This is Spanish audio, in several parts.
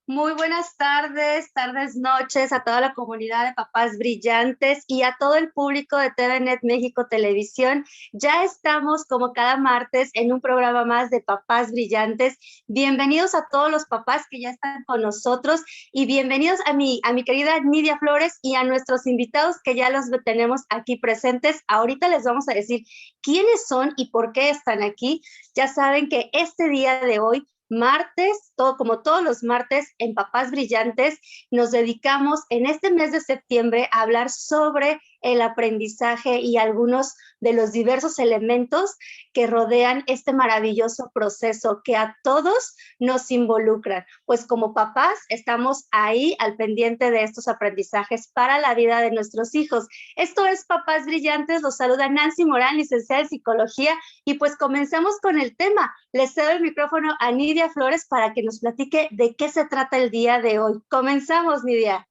Muy buenas tardes, noches a toda la comunidad de papás brillantes y a todo el público de TVNet México Televisión. Ya estamos como cada martes en un programa más de Papás Brillantes. Bienvenidos a todos los papás que ya están con nosotros y bienvenidos a mi querida Nidia Flores y a nuestros invitados que ya los tenemos aquí presentes. Ahorita les vamos a decir quiénes son y por qué están aquí. Ya saben que este día de hoy martes, como todos los martes en Papás Brillantes, nos dedicamos en este mes de septiembre a hablar sobre el aprendizaje y algunos de los diversos elementos que rodean este maravilloso proceso que a todos nos involucran. Pues como papás estamos ahí al pendiente de estos aprendizajes para la vida de nuestros hijos. Esto es Papás Brillantes, los saluda Nancy Morán, licenciada en Psicología, y pues comencemos con el tema. Les cedo el micrófono a Nidia Flores para que nos platique de qué se trata el día de hoy. Comenzamos, Nidia.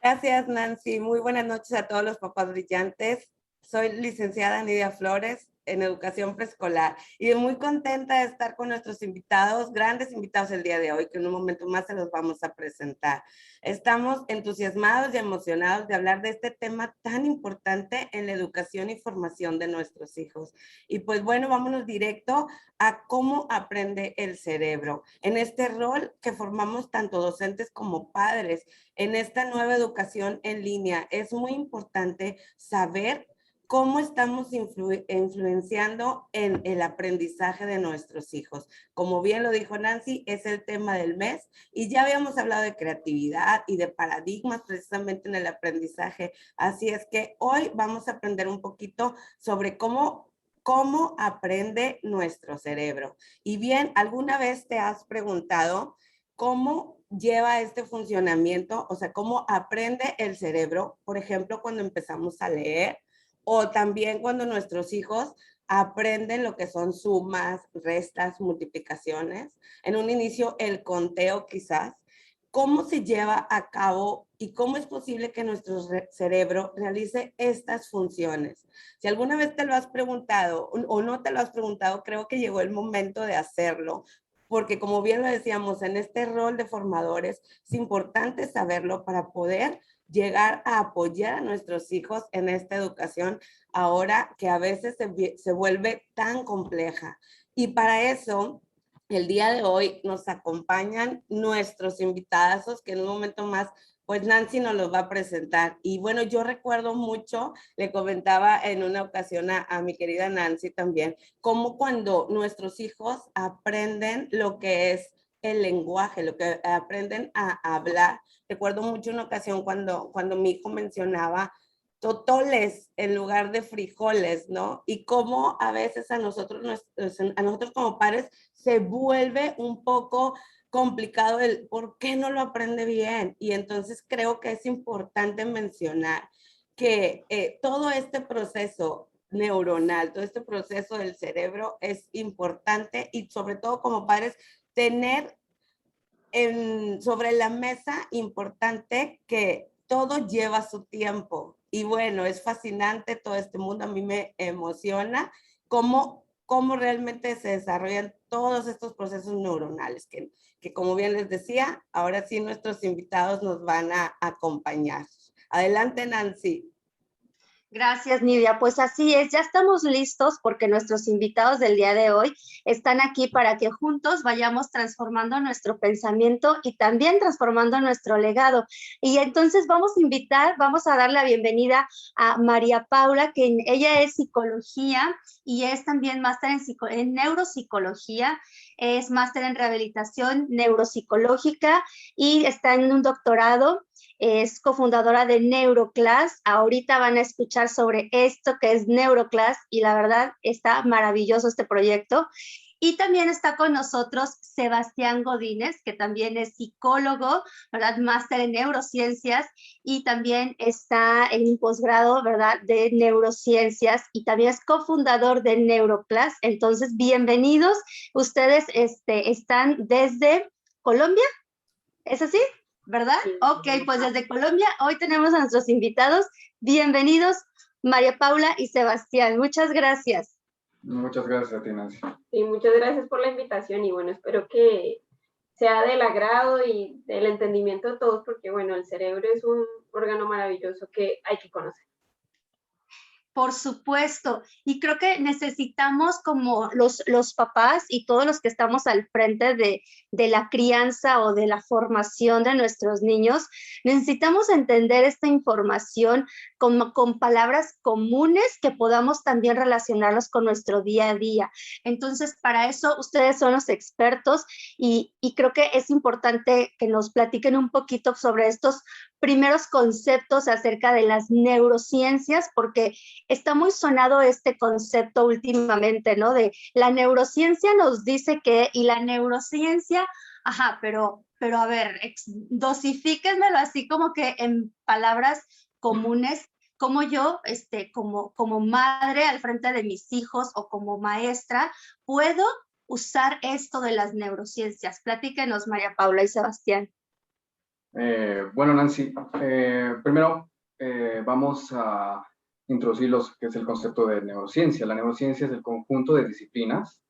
Gracias, Nancy. Muy buenas noches a todos los papás brillantes. Soy licenciada Nidia Flores en educación preescolar y muy contenta de estar con nuestros invitados, grandes invitados el día de hoy, que en un momento más se los vamos a presentar. Estamos entusiasmados y emocionados de hablar de este tema tan importante en la educación y formación de nuestros hijos. Y pues bueno, vámonos directo a cómo aprende el cerebro. En este rol que formamos tanto docentes como padres, en esta nueva educación en línea, es muy importante saber cómo estamos influenciando en el aprendizaje de nuestros hijos. Como bien lo dijo Nancy, es el tema del mes y ya habíamos hablado de creatividad y de paradigmas precisamente en el aprendizaje. Así es que hoy vamos a aprender un poquito sobre cómo aprende nuestro cerebro. Y bien, ¿alguna vez te has preguntado cómo lleva este funcionamiento? O sea, ¿cómo aprende el cerebro? Por ejemplo, cuando empezamos a leer, o también cuando nuestros hijos aprenden lo que son sumas, restas, multiplicaciones. En un inicio, el conteo quizás. ¿Cómo se lleva a cabo y cómo es posible que nuestro cerebro realice estas funciones? Si alguna vez te lo has preguntado o no te lo has preguntado, creo que llegó el momento de hacerlo, porque como bien lo decíamos, en este rol de formadores es importante saberlo para poder llegar a apoyar a nuestros hijos en esta educación ahora que a veces se vuelve tan compleja. Y para eso, el día de hoy nos acompañan nuestros invitados, que en un momento más, pues Nancy nos los va a presentar. Y bueno, yo recuerdo mucho, le comentaba en una ocasión a mi querida Nancy también, cómo cuando nuestros hijos aprenden lo que es el lenguaje, lo que aprenden a hablar. Recuerdo mucho una ocasión cuando mi hijo mencionaba totoles en lugar de frijoles, ¿no? Y cómo a veces a nosotros como padres se vuelve un poco complicado el por qué no lo aprende bien. Y entonces creo que es importante mencionar que todo este proceso neuronal, todo este proceso del cerebro es importante y sobre todo como padres tener sobre la mesa importante que todo lleva su tiempo. Y bueno, es fascinante todo este mundo, a mí me emociona cómo realmente se desarrollan todos estos procesos neuronales, que como bien les decía, ahora sí nuestros invitados nos van a acompañar. Adelante, Nancy. Gracias, Nidia. Pues así es, ya estamos listos porque nuestros invitados del día de hoy están aquí para que juntos vayamos transformando nuestro pensamiento y también transformando nuestro legado. Y entonces vamos a dar la bienvenida a María Paula, que ella es psicología y es también máster en neuropsicología, es máster en rehabilitación neuropsicológica y está en un doctorado. Es cofundadora de Neuroclass. Ahorita van a escuchar sobre esto que es Neuroclass y la verdad está maravilloso este proyecto. Y también está con nosotros Sebastián Godínez, que también es psicólogo, ¿verdad? Máster en neurociencias y también está en un posgrado, ¿verdad? De neurociencias y también es cofundador de Neuroclass. Entonces, bienvenidos. Ustedes están desde Colombia, ¿es así? ¿Verdad? Sí. Ok, pues desde Colombia hoy tenemos a nuestros invitados. Bienvenidos, María Paula y Sebastián. Muchas gracias. Muchas gracias a ti, Nancy. Sí, muchas gracias por la invitación y bueno, espero que sea del agrado y del entendimiento de todos porque bueno, el cerebro es un órgano maravilloso que hay que conocer. Por supuesto, y creo que necesitamos como los papás y todos los que estamos al frente de la crianza o de la formación de nuestros niños, necesitamos entender esta información con palabras comunes que podamos también relacionarlos con nuestro día a día. Entonces, para eso ustedes son los expertos y creo que es importante que nos platiquen un poquito sobre estos primeros conceptos acerca de las neurociencias, porque está muy sonado este concepto últimamente, ¿no? De la neurociencia nos dice que, y la neurociencia, ajá, pero a ver, dosifíquenmelo así como que en palabras comunes, como yo, como madre al frente de mis hijos o como maestra, puedo usar esto de las neurociencias. Platíquenos, María Paula y Sebastián. Bueno, Nancy, primero vamos a introducir lo que es el concepto de neurociencia. La neurociencia es el conjunto de disciplinas,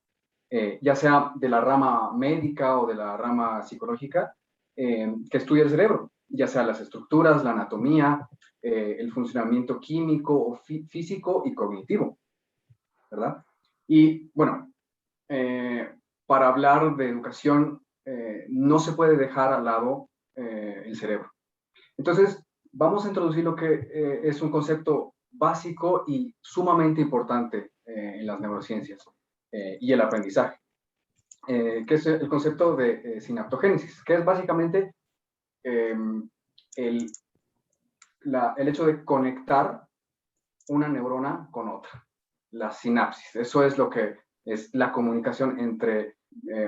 ya sea de la rama médica o de la rama psicológica, que estudia el cerebro, ya sea las estructuras, la anatomía, el funcionamiento químico o físico y cognitivo, ¿verdad? Y bueno, para hablar de educación, no se puede dejar al lado el cerebro. Entonces, vamos a introducir lo que es un concepto básico y sumamente importante en las neurociencias y el aprendizaje, que es el concepto de sinaptogénesis, que es básicamente el hecho de conectar una neurona con otra, la sinapsis. Eso es lo que es la comunicación entre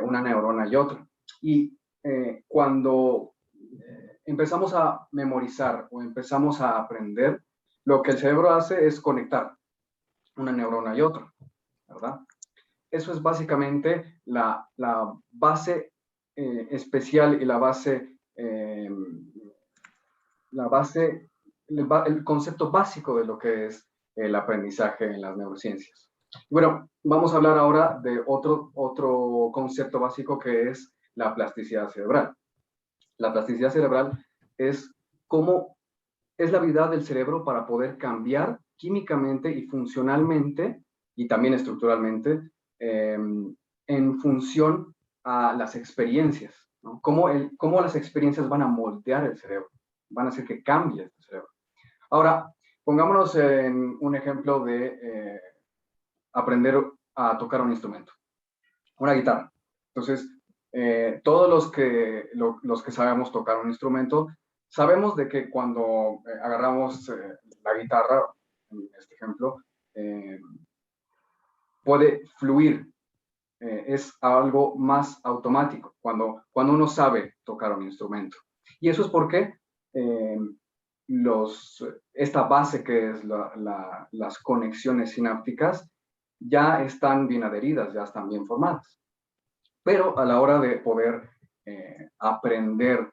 una neurona y otra. Y cuando empezamos a memorizar o empezamos a aprender, lo que el cerebro hace es conectar una neurona y otra, ¿verdad? Eso es básicamente la base especial y el concepto básico de lo que es el aprendizaje en las neurociencias. Bueno, vamos a hablar ahora de otro concepto básico que es la plasticidad cerebral. La plasticidad cerebral es cómo es la habilidad del cerebro para poder cambiar químicamente y funcionalmente y también estructuralmente en función a las experiencias, ¿no? Cómo las experiencias van a moldear el cerebro, van a hacer que cambie el cerebro. Ahora, pongámonos en un ejemplo de aprender a tocar un instrumento, una guitarra. Entonces, todos los que sabemos tocar un instrumento, sabemos de que cuando agarramos la guitarra, en este ejemplo, puede fluir, es algo más automático cuando uno sabe tocar un instrumento. Y eso es porque esta base que es las conexiones sinápticas ya están bien adheridas, ya están bien formadas. Pero a la hora de poder aprender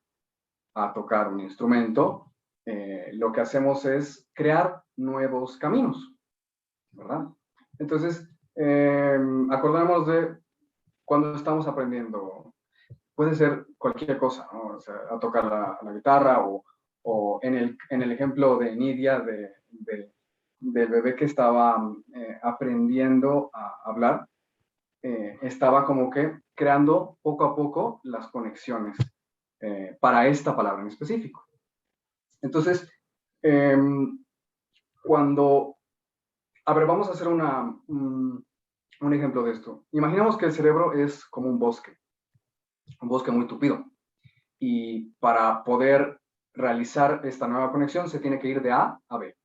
a tocar un instrumento, lo que hacemos es crear nuevos caminos, ¿verdad? Entonces, acordémonos de cuando estamos aprendiendo, puede ser cualquier cosa, ¿no? O sea, a tocar la guitarra o en el ejemplo de Nidia, de del bebé que estaba aprendiendo a hablar, estaba como que creando poco a poco las conexiones para esta palabra en específico. Entonces, a ver, vamos a hacer un ejemplo de esto. Imaginemos que el cerebro es como un bosque muy tupido. Y para poder realizar esta nueva conexión se tiene que ir de A a B,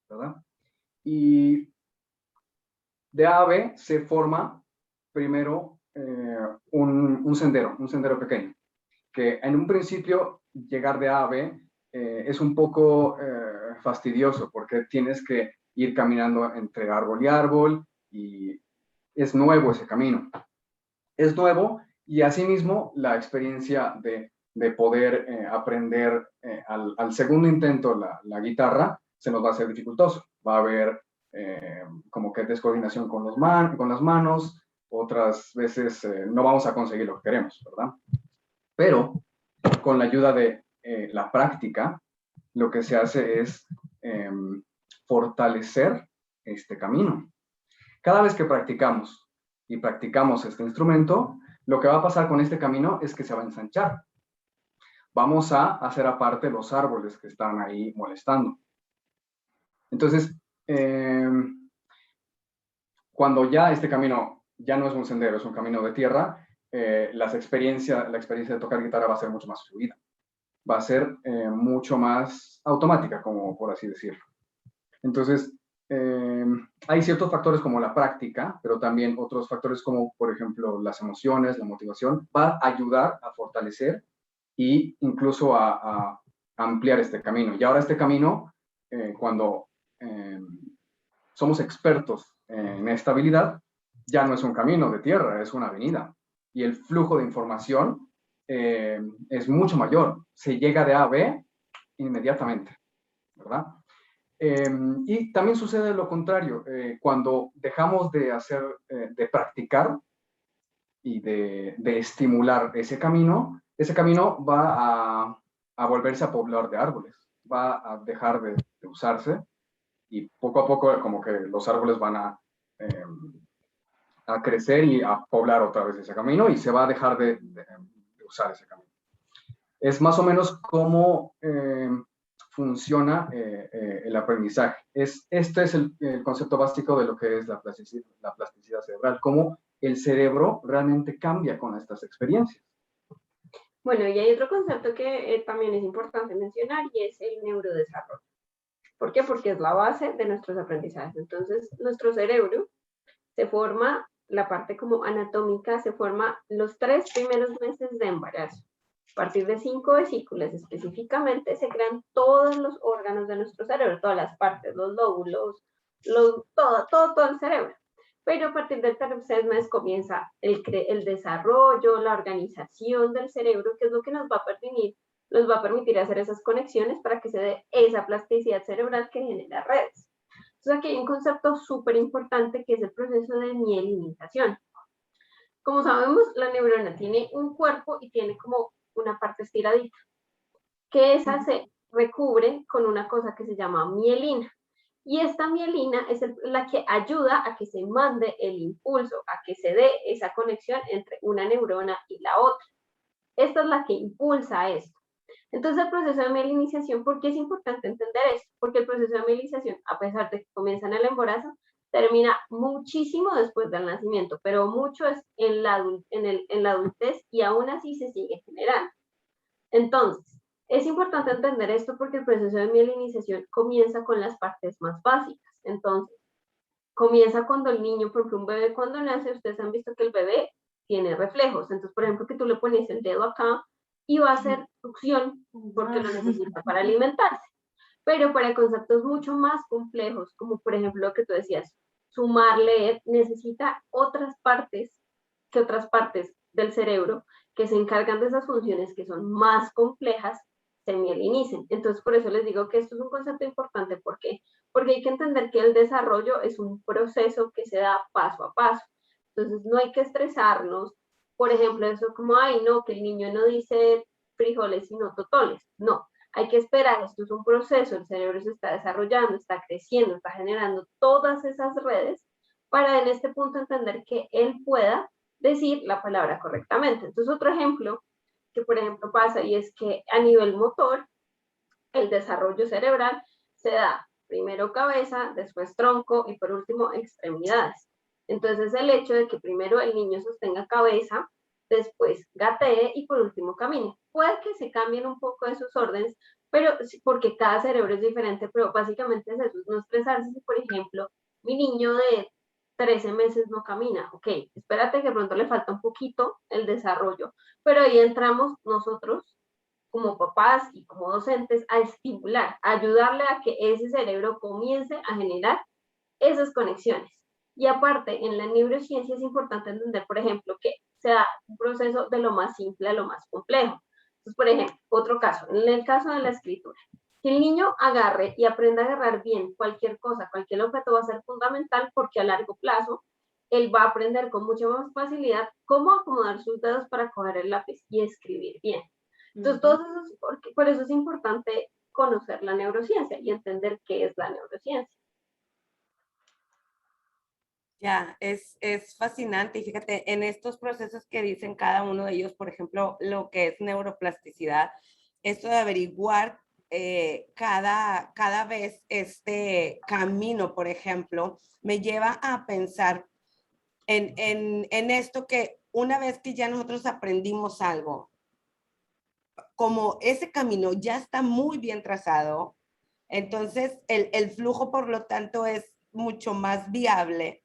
¿verdad? Y de A a B se forma primero un sendero pequeño, que en un principio llegar de A a B es un poco fastidioso porque tienes que ir caminando entre árbol y árbol y es nuevo ese camino. Es nuevo y asimismo la experiencia de poder aprender al segundo intento la guitarra se nos va a hacer dificultoso. Va a haber como que descoordinación con las manos, otras veces no vamos a conseguir lo que queremos, ¿verdad? Pero con la ayuda de la práctica, lo que se hace es fortalecer este camino. Cada vez que practicamos y practicamos este instrumento, lo que va a pasar con este camino es que se va a ensanchar. Vamos a hacer aparte los árboles que están ahí molestando. Entonces, cuando ya este camino ya no es un sendero, es un camino de tierra, la experiencia de tocar guitarra va a ser mucho más fluida. Va a ser mucho más automática, como por así decirlo. Entonces, hay ciertos factores como la práctica, pero también otros factores como, por ejemplo, las emociones, la motivación, va a ayudar a fortalecer e incluso a ampliar este camino. Y ahora este camino, cuando somos expertos en esta habilidad, ya no es un camino de tierra, es una avenida. Y el flujo de información es mucho mayor. Se llega de A a B inmediatamente, ¿verdad? Y también sucede lo contrario, cuando dejamos de practicar y de estimular ese camino va a volverse a poblar de árboles, va a dejar de usarse y poco a poco como que los árboles van a crecer y a poblar otra vez ese camino y se va a dejar de usar ese camino. Es más o menos como funciona el aprendizaje. Este es el concepto básico de lo que es la plasticidad cerebral, cómo el cerebro realmente cambia con estas experiencias. Bueno, y hay otro concepto que también es importante mencionar y es el neurodesarrollo. ¿Por qué? Porque es la base de nuestros aprendizajes. Entonces, nuestro cerebro se forma, la parte como anatómica, se forma los 3 primeros meses de embarazo. A partir de 5 vesículas específicamente se crean todos los órganos de nuestro cerebro, todas las partes, los lóbulos, todo el cerebro. Pero a partir del tercer mes comienza el desarrollo, la organización del cerebro, que es lo que nos va a permitir hacer esas conexiones para que se dé esa plasticidad cerebral que genera redes. Entonces aquí hay un concepto súper importante que es el proceso de mielinización. Como sabemos, la neurona tiene un cuerpo y tiene como una parte estiradita, que esa se recubre con una cosa que se llama mielina. Y esta mielina es la que ayuda a que se mande el impulso, a que se dé esa conexión entre una neurona y la otra. Esta es la que impulsa esto. Entonces, el proceso de mielinización, ¿por qué es importante entender esto? Porque el proceso de mielinización, a pesar de que comienza en el embarazo, termina muchísimo después del nacimiento, pero mucho es en la adultez y aún así se sigue generando. Entonces, es importante entender esto porque el proceso de mielinización comienza con las partes más básicas. Entonces, comienza cuando el niño, porque un bebé cuando nace, ustedes han visto que el bebé tiene reflejos. Entonces, por ejemplo, que tú le pones el dedo acá y va a hacer succión porque lo necesita para alimentarse. Pero para conceptos mucho más complejos, como por ejemplo lo que tú decías, sumar, leer, necesita otras partes del cerebro que se encargan de esas funciones que son más complejas, se mielinicen. Entonces, por eso les digo que esto es un concepto importante. ¿Por qué? Porque hay que entender que el desarrollo es un proceso que se da paso a paso. Entonces, no hay que estresarnos. Por ejemplo, eso como, ay, no, que el niño no dice frijoles, sino totoles. No, Hay que esperar, esto es un proceso, el cerebro se está desarrollando, está creciendo, está generando todas esas redes para en este punto entender que él pueda decir la palabra correctamente. Entonces, otro ejemplo que, por ejemplo, pasa y es que a nivel motor, el desarrollo cerebral se da primero cabeza, después tronco y por último extremidades. Entonces, el hecho de que primero el niño sostenga cabeza, después gatee y por último camine. Puede que se cambien un poco de sus órdenes, pero porque cada cerebro es diferente, pero básicamente es eso, no estresarse si, por ejemplo, mi niño de 13 meses no camina. Ok, espérate que pronto le falta un poquito el desarrollo, pero ahí entramos nosotros como papás y como docentes a estimular, a ayudarle a que ese cerebro comience a generar esas conexiones. Y aparte, en la neurociencia es importante entender, por ejemplo, que se da un proceso de lo más simple a lo más complejo. Entonces, por ejemplo, otro caso, en el caso de la escritura, que el niño agarre y aprenda a agarrar bien cualquier cosa, cualquier objeto va a ser fundamental porque a largo plazo él va a aprender con mucha más facilidad cómo acomodar sus dedos para coger el lápiz y escribir bien. Entonces, todos esos, por eso es importante conocer la neurociencia y entender qué es la neurociencia. Ya, es fascinante y fíjate, en estos procesos que dicen cada uno de ellos, por ejemplo, lo que es neuroplasticidad, esto de averiguar cada vez este camino, por ejemplo, me lleva a pensar en esto que una vez que ya nosotros aprendimos algo, como ese camino ya está muy bien trazado, entonces el flujo, por lo tanto, es mucho más viable.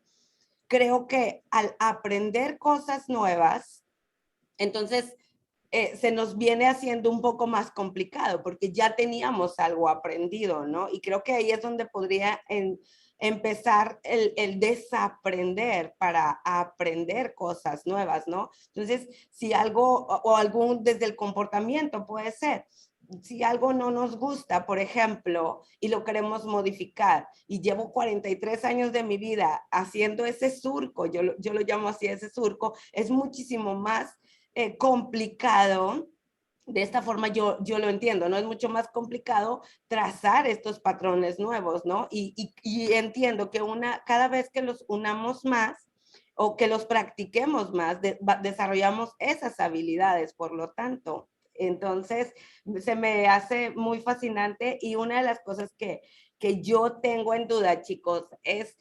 Creo que al aprender cosas nuevas, entonces se nos viene haciendo un poco más complicado porque ya teníamos algo aprendido, ¿no? Y creo que ahí es donde podría empezar el desaprender para aprender cosas nuevas, ¿no? Entonces, si algo o algún desde el comportamiento puede ser, si algo no nos gusta, por ejemplo, y lo queremos modificar, y llevo 43 años de mi vida haciendo ese surco, yo lo llamo así, ese surco, es muchísimo más complicado. De esta forma yo lo entiendo, ¿no? Es mucho más complicado trazar estos patrones nuevos, ¿no? Y entiendo que cada vez que los unamos más o que los practiquemos más, desarrollamos esas habilidades, por lo tanto. Entonces, se me hace muy fascinante y una de las cosas que yo tengo en duda, chicos, es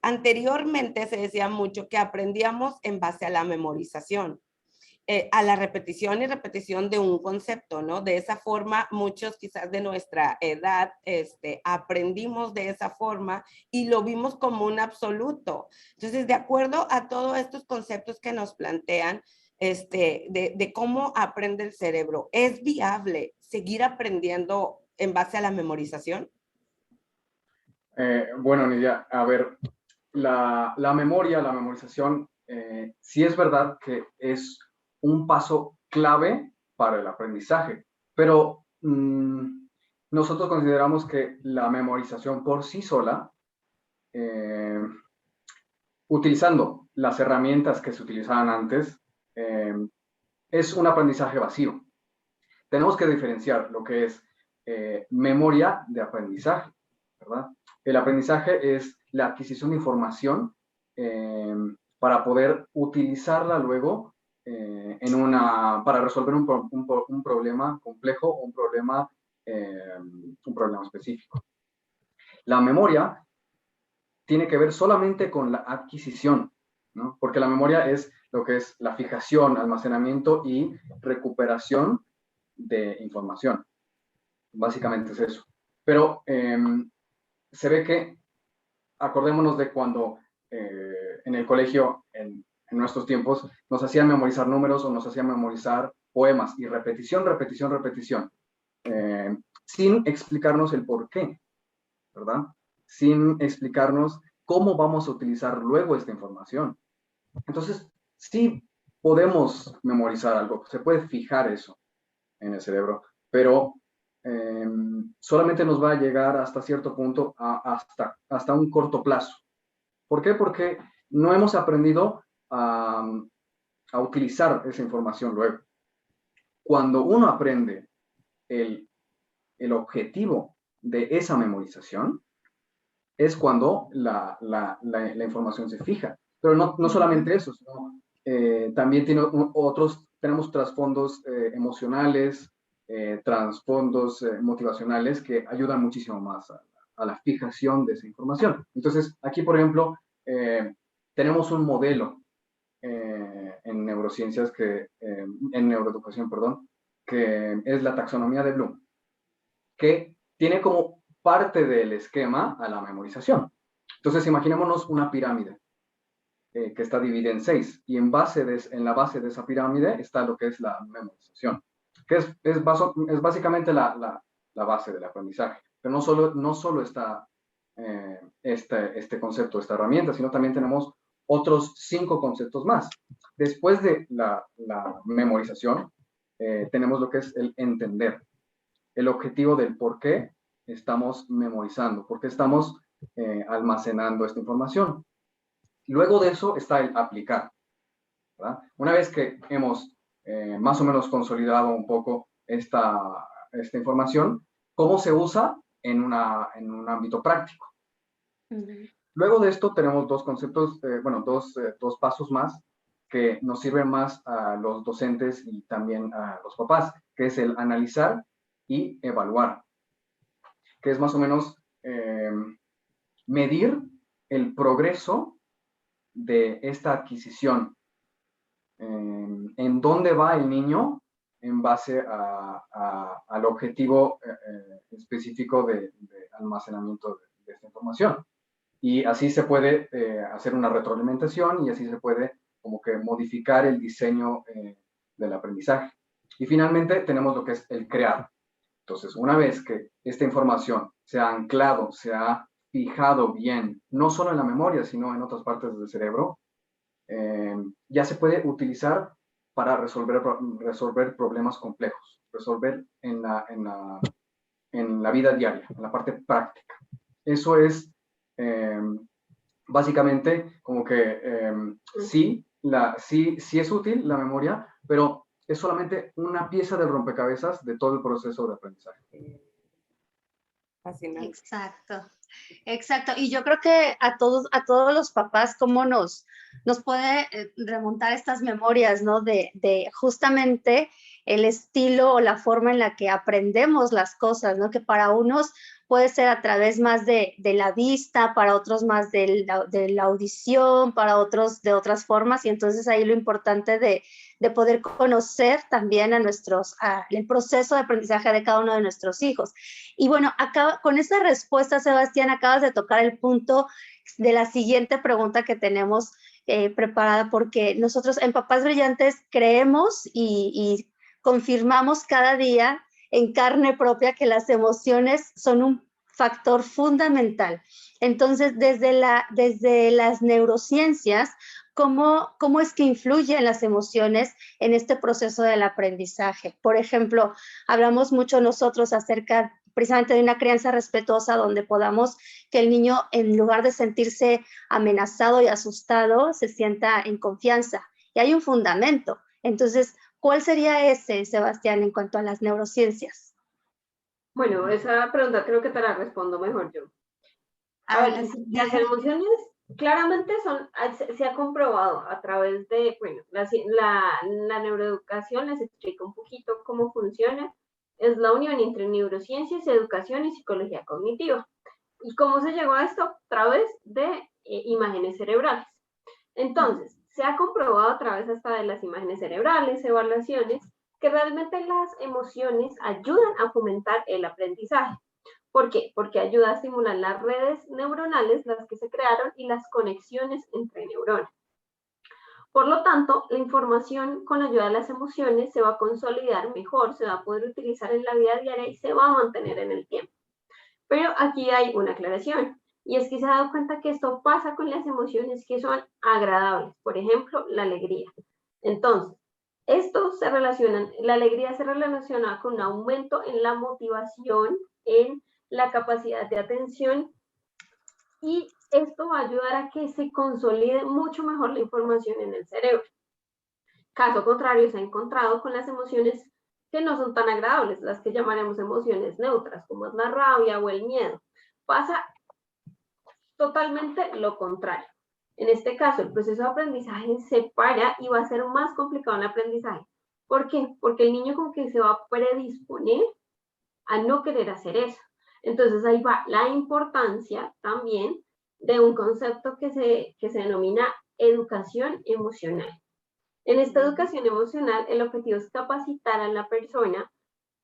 anteriormente se decía mucho que aprendíamos en base a la memorización. A la repetición y repetición de un concepto, ¿no? De esa forma, muchos quizás de nuestra edad aprendimos de esa forma y lo vimos como un absoluto. Entonces, de acuerdo a todos estos conceptos que nos plantean, de cómo aprende el cerebro, ¿es viable seguir aprendiendo en base a la memorización? Bueno, Nidia, a ver, la memoria, la memorización, sí es verdad que es un paso clave para el aprendizaje, pero nosotros consideramos que la memorización por sí sola, utilizando las herramientas que se utilizaban antes, es un aprendizaje vacío. Tenemos que diferenciar lo que es memoria de aprendizaje, ¿verdad? El aprendizaje es la adquisición de información para poder utilizarla luego para resolver un problema complejo o un problema específico. La memoria tiene que ver solamente con la adquisición, ¿no? Porque la memoria es lo que es la fijación, almacenamiento y recuperación de información. Básicamente es eso. Pero se ve que, acordémonos de cuando en el colegio, en nuestros tiempos, nos hacían memorizar números o nos hacían memorizar poemas y repetición, repetición, repetición, sin explicarnos el por qué, ¿verdad? Sin explicarnos cómo vamos a utilizar luego esta información. Entonces, sí podemos memorizar algo, se puede fijar eso en el cerebro, pero solamente nos va a llegar hasta cierto punto, hasta un corto plazo. ¿Por qué? Porque no hemos aprendido a utilizar esa información luego. Cuando uno aprende el el objetivo de esa memorización es cuando la información se fija. Pero no solamente eso, sino, también tenemos trasfondos emocionales, trasfondos motivacionales que ayudan muchísimo más a la fijación de esa información. Entonces, aquí, por ejemplo, tenemos un modelo en neurociencias, en neuroeducación, perdón, que es la taxonomía de Bloom, que tiene como parte del esquema a la memorización. Entonces, imaginémonos una pirámide que está dividida en 6, y en la base de esa pirámide está lo que es la memorización, que es básicamente la base del aprendizaje. Pero no solo está este concepto, esta herramienta, sino también tenemos otros 5 conceptos más. Después de la memorización, tenemos lo que es el entender, el objetivo del por qué estamos memorizando, por qué estamos almacenando esta información. Luego de eso está el aplicar, ¿verdad? Una vez que hemos más o menos consolidado un poco esta información, ¿cómo se usa en un ámbito práctico? Luego de esto tenemos dos conceptos, dos pasos más que nos sirven más a los docentes y también a los papás, que es el analizar y evaluar, que es más o menos medir el progreso de esta adquisición, en dónde va el niño en base al objetivo específico de almacenamiento de esta información. Y así se puede hacer una retroalimentación, y así se puede como que modificar el diseño del aprendizaje. Y finalmente tenemos lo que es el crear. Entonces, una vez que esta información se ha anclado, se ha fijado bien, no solo en la memoria, sino en otras partes del cerebro, ya se puede utilizar para resolver problemas complejos, resolver en la vida diaria, en la parte práctica. Eso es básicamente como que sí es útil la memoria, pero es solamente una pieza del rompecabezas de todo el proceso de aprendizaje. Fascinante. Exacto. Y yo creo que a todos los papás, cómo nos puede remontar estas memorias, ¿no? De justamente el estilo o la forma en la que aprendemos las cosas, ¿no? Que para unos puede ser a través más de la vista, para otros más de la audición, para otros de otras formas, y entonces ahí lo importante de poder conocer también el proceso de aprendizaje de cada uno de nuestros hijos. Y bueno, con esa respuesta, Sebastián, acabas de tocar el punto de la siguiente pregunta que tenemos preparada, porque nosotros en Papás Brillantes creemos y confirmamos cada día en carne propia que las emociones son un factor fundamental. Entonces, desde las neurociencias, ¿cómo es que influyen las emociones en este proceso del aprendizaje? Por ejemplo, hablamos mucho nosotros acerca precisamente de una crianza respetuosa, donde podamos que el niño, en lugar de sentirse amenazado y asustado, se sienta en confianza. Y hay un fundamento. Entonces, ¿cuál sería ese, Sebastián, en cuanto a las neurociencias? Bueno, esa pregunta creo que te la respondo mejor yo. A ver, las emociones claramente se ha comprobado a través de, bueno, la neuroeducación les explica un poquito cómo funciona. Es la unión entre neurociencias, educación y psicología cognitiva. ¿Y cómo se llegó a esto? A través de imágenes cerebrales. Entonces, se ha comprobado a través hasta de las imágenes cerebrales, evaluaciones, que realmente las emociones ayudan a fomentar el aprendizaje. ¿Por qué? Porque ayuda a estimular las redes neuronales, las que se crearon, y las conexiones entre neuronas. Por lo tanto, la información con la ayuda de las emociones se va a consolidar mejor, se va a poder utilizar en la vida diaria y se va a mantener en el tiempo. Pero aquí hay una aclaración, y es que se ha dado cuenta que esto pasa con las emociones que son agradables, por ejemplo, la alegría. Entonces, la alegría se relaciona con un aumento en la motivación, en la capacidad de atención, y esto va a ayudar a que se consolide mucho mejor la información en el cerebro. Caso contrario, se ha encontrado con las emociones que no son tan agradables, las que llamaremos emociones neutras, como es la rabia o el miedo. Pasa totalmente lo contrario. En este caso, el proceso de aprendizaje se para y va a ser más complicado el aprendizaje. ¿Por qué? Porque el niño como que se va a predisponer a no querer hacer eso. Entonces ahí va la importancia también de un concepto que se denomina educación emocional. En esta educación emocional, el objetivo es capacitar a la persona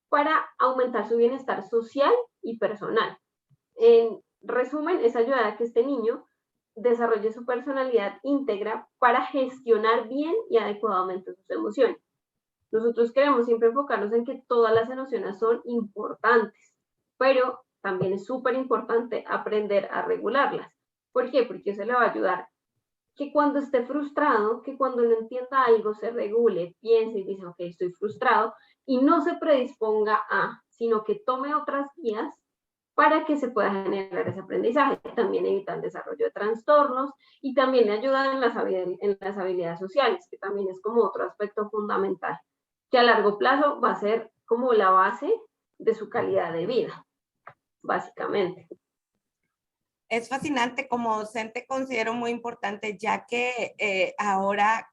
para aumentar su bienestar social y personal. En resumen, es ayudar a que este niño desarrolle su personalidad íntegra para gestionar bien y adecuadamente sus emociones. Nosotros queremos siempre enfocarnos en que todas las emociones son importantes, pero también es súper importante aprender a regularlas. ¿Por qué? Porque eso le va a ayudar que cuando esté frustrado, que cuando no entienda algo se regule, piense y dice, ok, estoy frustrado, y no se predisponga a, sino que tome otras vías para que se pueda generar ese aprendizaje. También evita el desarrollo de trastornos y también le ayuda en las habilidades sociales, que también es como otro aspecto fundamental, que a largo plazo va a ser como la base de su calidad de vida, básicamente. Es fascinante, como docente considero muy importante, ya que ahora,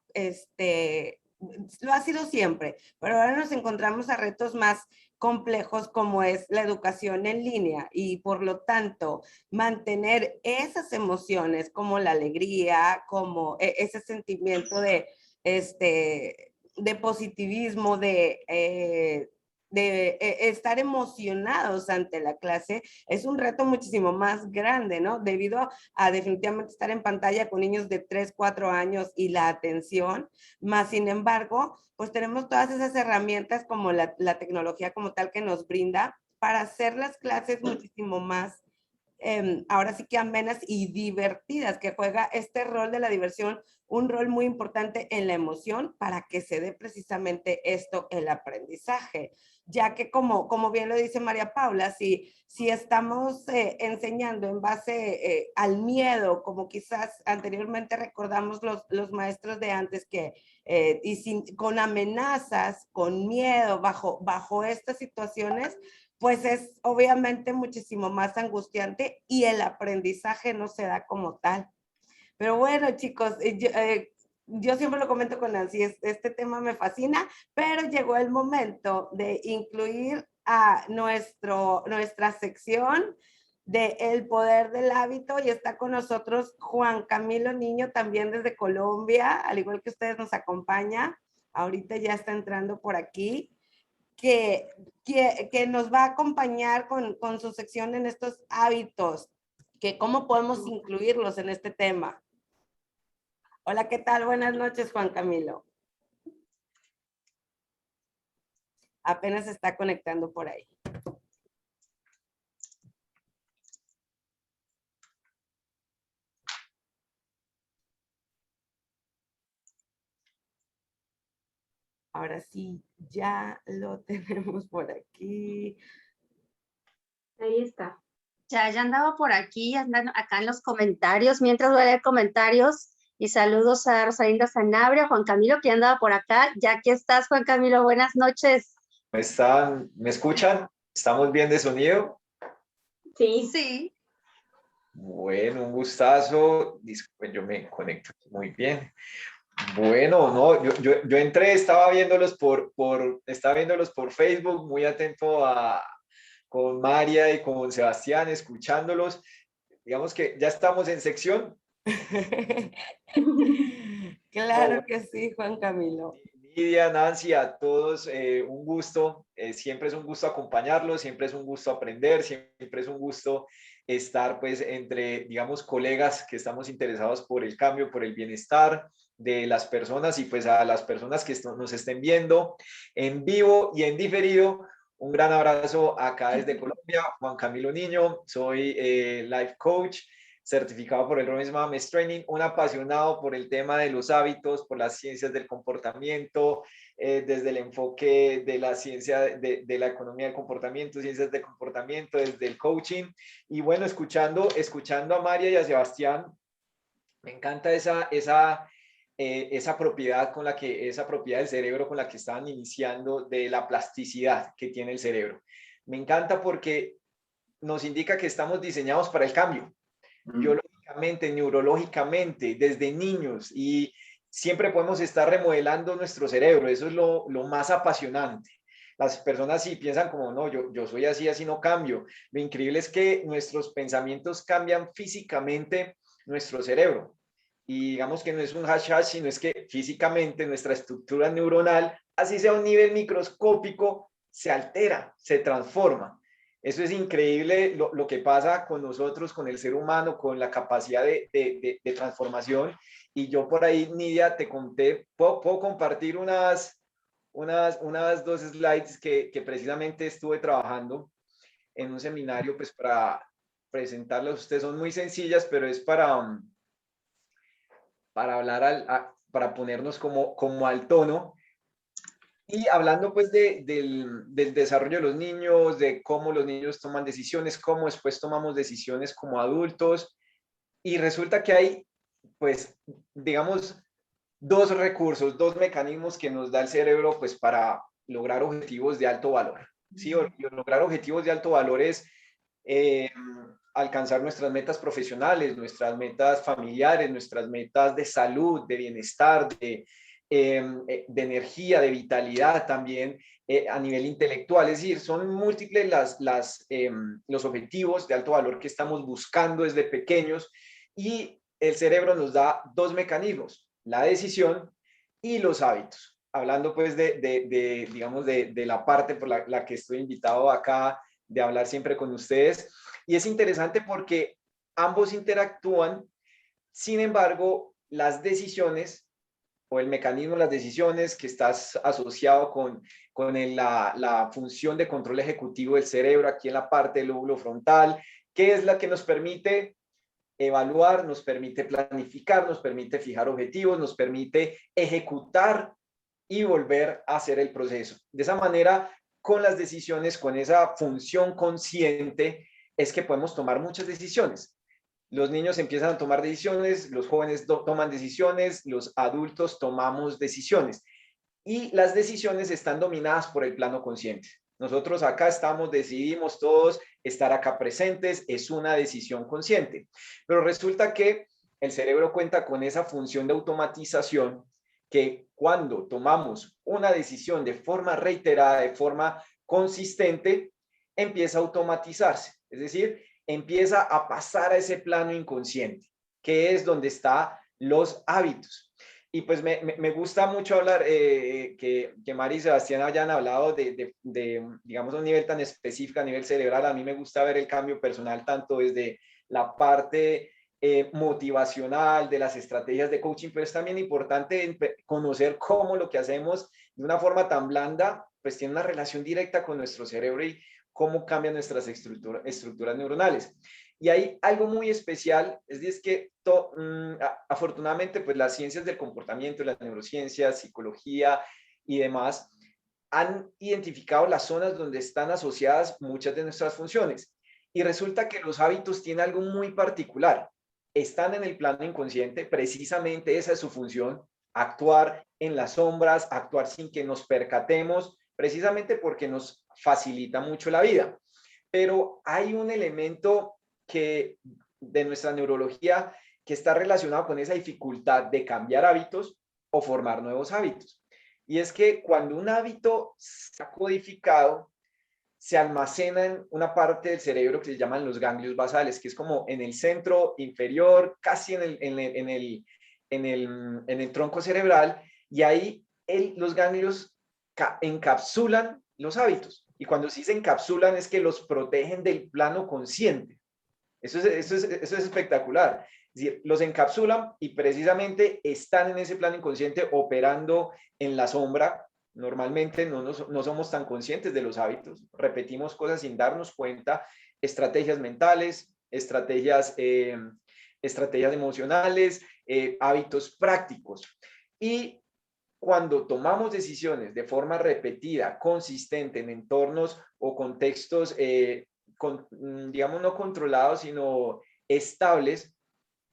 lo ha sido siempre, pero ahora nos encontramos a retos más complejos como es la educación en línea y por lo tanto mantener esas emociones como la alegría, como ese sentimiento de positivismo, de estar emocionados ante la clase, es un reto muchísimo más grande, ¿no? Debido a definitivamente estar en pantalla con niños de 3, 4 años y la atención, más sin embargo, pues tenemos todas esas herramientas como la tecnología como tal que nos brinda para hacer las clases muchísimo más ahora sí que amenas y divertidas, que juega este rol de la diversión, un rol muy importante en la emoción para que se dé precisamente esto, el aprendizaje. Ya que como bien lo dice María Paula, si estamos enseñando en base al miedo, como quizás anteriormente recordamos los maestros de antes que con amenazas, con miedo, bajo estas situaciones, pues es obviamente muchísimo más angustiante y el aprendizaje no se da como tal. Pero bueno, chicos, yo siempre lo comento con Nancy, este tema me fascina, pero llegó el momento de incluir a nuestra sección de El Poder del Hábito y está con nosotros Juan Camilo Niño, también desde Colombia, al igual que ustedes nos acompaña. Ahorita ya está entrando por aquí. Que nos va a acompañar con su sección en estos hábitos, que cómo podemos incluirlos en este tema. Hola, ¿qué tal? Buenas noches, Juan Camilo. Apenas se está conectando por ahí. Ahora sí, ya lo tenemos por aquí. Ahí está. Ya andaba por aquí, andan acá en los comentarios, mientras voy a leer comentarios y saludos a Rosalinda Sanabria, Juan Camilo, que andaba por acá. Ya aquí estás, Juan Camilo, buenas noches. ¿Cómo están? ¿Me escuchan? ¿Estamos bien de sonido? Sí. Sí. Bueno, un gustazo. Disculpen, yo me conecto muy bien. Bueno, no, yo entré, estaba viéndolos estaba viéndolos por Facebook, muy atento con María y con Sebastián, escuchándolos. Digamos que ya estamos en sección. Claro que sí, Juan Camilo. Lidia, Nancy, a todos un gusto, siempre es un gusto acompañarlos, siempre es un gusto aprender, siempre es un gusto estar pues entre, digamos, colegas que estamos interesados por el cambio, por el bienestar de las personas y pues a las personas que nos estén viendo en vivo y en diferido. Un gran abrazo acá desde Colombia, Juan Camilo Niño, soy Life Coach, certificado por el Robbins Mames Training, un apasionado por el tema de los hábitos, por las ciencias del comportamiento, desde el enfoque de la ciencia de la economía del comportamiento, ciencias del comportamiento, desde el coaching. Y bueno, escuchando a María y a Sebastián, me encanta esa esa propiedad del cerebro con la que estaban iniciando, de la plasticidad que tiene el cerebro. Me encanta porque nos indica que estamos diseñados para el cambio, biológicamente, neurológicamente, desde niños, y siempre podemos estar remodelando nuestro cerebro. Eso es lo más apasionante. Las personas sí piensan como, no, yo soy así, así no cambio. Lo increíble es que nuestros pensamientos cambian físicamente nuestro cerebro. Y digamos que no es un hash, sino es que físicamente nuestra estructura neuronal, así sea a un nivel microscópico, se altera, se transforma. Eso es increíble lo que pasa con nosotros, con el ser humano, con la capacidad de transformación. Y yo por ahí, Nidia, te conté, puedo compartir unas 2 slides que precisamente estuve trabajando en un seminario, pues para presentarlas a ustedes. Son muy sencillas, pero es para hablar, para ponernos como al tono. Y hablando pues del desarrollo de los niños, de cómo los niños toman decisiones, cómo después tomamos decisiones como adultos. Y resulta que hay, pues, digamos, 2 recursos, 2 mecanismos que nos da el cerebro, pues, para lograr objetivos de alto valor. ¿Sí? Lograr objetivos de alto valor es alcanzar nuestras metas profesionales, nuestras metas familiares, nuestras metas de salud, de bienestar, de energía, de vitalidad también, a nivel intelectual. Es decir, son múltiples los objetivos de alto valor que estamos buscando desde pequeños, y el cerebro nos da 2 mecanismos: la decisión y los hábitos. Hablando pues digamos, de la parte por la que estoy invitado acá, de hablar siempre con ustedes. Y es interesante porque ambos interactúan. Sin embargo, las decisiones, o el mecanismo de las decisiones, que está asociado con la función de control ejecutivo del cerebro, aquí en la parte del lóbulo frontal, que es la que nos permite evaluar, nos permite planificar, nos permite fijar objetivos, nos permite ejecutar y volver a hacer el proceso. De esa manera, con las decisiones, con esa función consciente, es que podemos tomar muchas decisiones. Los niños empiezan a tomar decisiones, los jóvenes toman decisiones, los adultos tomamos decisiones. Y las decisiones están dominadas por el plano consciente. Nosotros acá decidimos todos estar acá presentes, es una decisión consciente. Pero resulta que el cerebro cuenta con esa función de automatización, que cuando tomamos una decisión de forma reiterada, de forma consistente, empieza a automatizarse. Es decir, empieza a pasar a ese plano inconsciente, que es donde están los hábitos. Y pues me gusta mucho hablar, que Mari y Sebastián hayan hablado de, digamos, a un nivel tan específico, a nivel cerebral. A mí me gusta ver el cambio personal tanto desde la parte motivacional, de las estrategias de coaching, pero es también importante conocer cómo lo que hacemos de una forma tan blanda, pues tiene una relación directa con nuestro cerebro y cómo cambian nuestras estructuras neuronales. Y hay algo muy especial, es que afortunadamente pues las ciencias del comportamiento, las neurociencias, psicología y demás han identificado las zonas donde están asociadas muchas de nuestras funciones. Y resulta que los hábitos tienen algo muy particular. Están en el plano inconsciente, precisamente esa es su función: actuar en las sombras, actuar sin que nos percatemos, precisamente porque nos facilita mucho la vida. Pero hay un elemento de nuestra neurología que está relacionado con esa dificultad de cambiar hábitos o formar nuevos hábitos. Y es que cuando un hábito está codificado, se almacena en una parte del cerebro que se llaman los ganglios basales, que es como en el centro inferior, casi en el tronco cerebral, y ahí los ganglios encapsulan los hábitos. Y cuando sí se encapsulan es que los protegen del plano consciente. Eso es espectacular. Es decir, los encapsulan y precisamente están en ese plano inconsciente operando en la sombra. Normalmente no somos tan conscientes de los hábitos. Repetimos cosas sin darnos cuenta. Estrategias mentales, estrategias emocionales, hábitos prácticos. Y cuando tomamos decisiones de forma repetida, consistente, en entornos o contextos, digamos, no controlados, sino estables,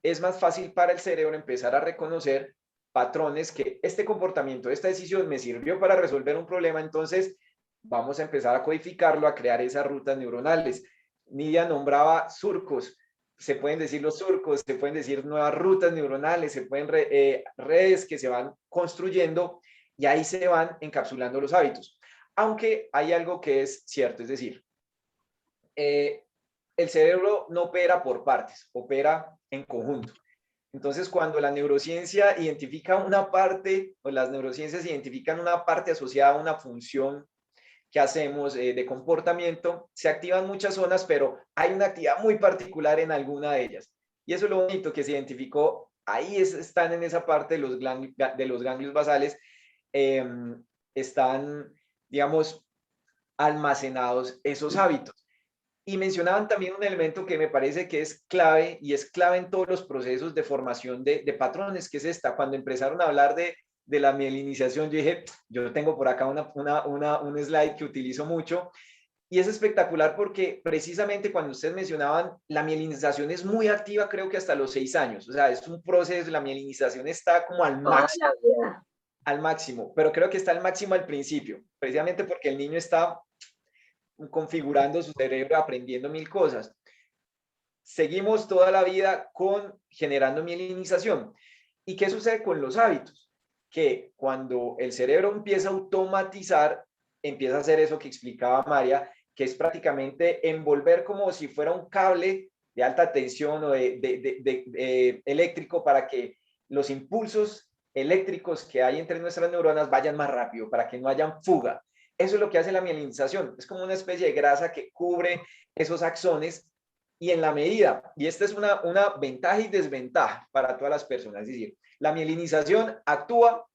es más fácil para el cerebro empezar a reconocer patrones que este comportamiento, esta decisión me sirvió para resolver un problema, entonces vamos a empezar a codificarlo, a crear esas rutas neuronales. Nidia nombraba surcos, se pueden decir los surcos, se pueden decir nuevas rutas neuronales, se pueden redes que se van construyendo y ahí se van encapsulando los hábitos. Aunque hay algo que es cierto, es decir, el cerebro no opera por partes, opera en conjunto. Entonces, cuando la neurociencia identifica una parte, o las neurociencias identifican una parte asociada a una función que hacemos de comportamiento, se activan muchas zonas, pero hay una actividad muy particular en alguna de ellas. Y eso es lo bonito que se identificó. Ahí están en esa parte de los ganglios basales, están, digamos, almacenados esos hábitos. Y mencionaban también un elemento que me parece que es clave, y es clave en todos los procesos de formación de patrones, que es esta. Cuando empezaron a hablar de la mielinización, yo dije, yo tengo por acá un slide que utilizo mucho, y es espectacular porque precisamente cuando ustedes mencionaban, la mielinización es muy activa, creo que hasta los 6 años. O sea, es un proceso, la mielinización está como al máximo, pero creo que está al máximo al principio, precisamente porque el niño está configurando su cerebro, aprendiendo mil cosas. Seguimos toda la vida generando mielinización. ¿Y qué sucede con los hábitos? Que cuando el cerebro empieza a automatizar, empieza a hacer eso que explicaba María, que es prácticamente envolver como si fuera un cable de alta tensión o eléctrico para que los impulsos eléctricos que hay entre nuestras neuronas vayan más rápido, para que no haya fuga. Eso es lo que hace la mielinización. Es como una especie de grasa que cubre esos axones, y en la medida, y esta es una ventaja y desventaja para todas las personas, es decir, la mielinización actúa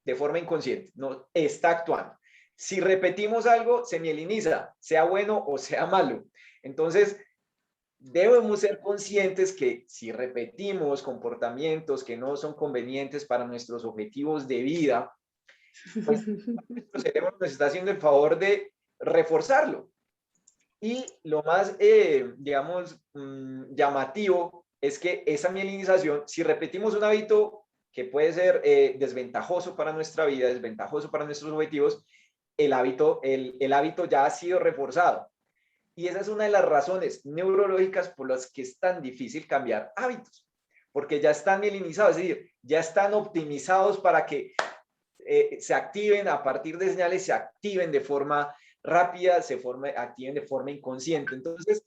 de forma inconsciente, no está actuando. Si repetimos algo, se mieliniza, sea bueno o sea malo. Entonces, debemos ser conscientes que si repetimos comportamientos que no son convenientes para nuestros objetivos de vida, pues nuestro cerebro nos está haciendo el favor de reforzarlo. Y lo más, digamos, llamativo es que esa mielinización, si repetimos un hábito que puede ser desventajoso para nuestra vida, desventajoso para nuestros objetivos, el hábito ya ha sido reforzado. Y esa es una de las razones neurológicas por las que es tan difícil cambiar hábitos, porque ya están mielinizados, es decir, ya están optimizados para que se activen a partir de señales, se activen de forma rápida, activen de forma inconsciente. Entonces,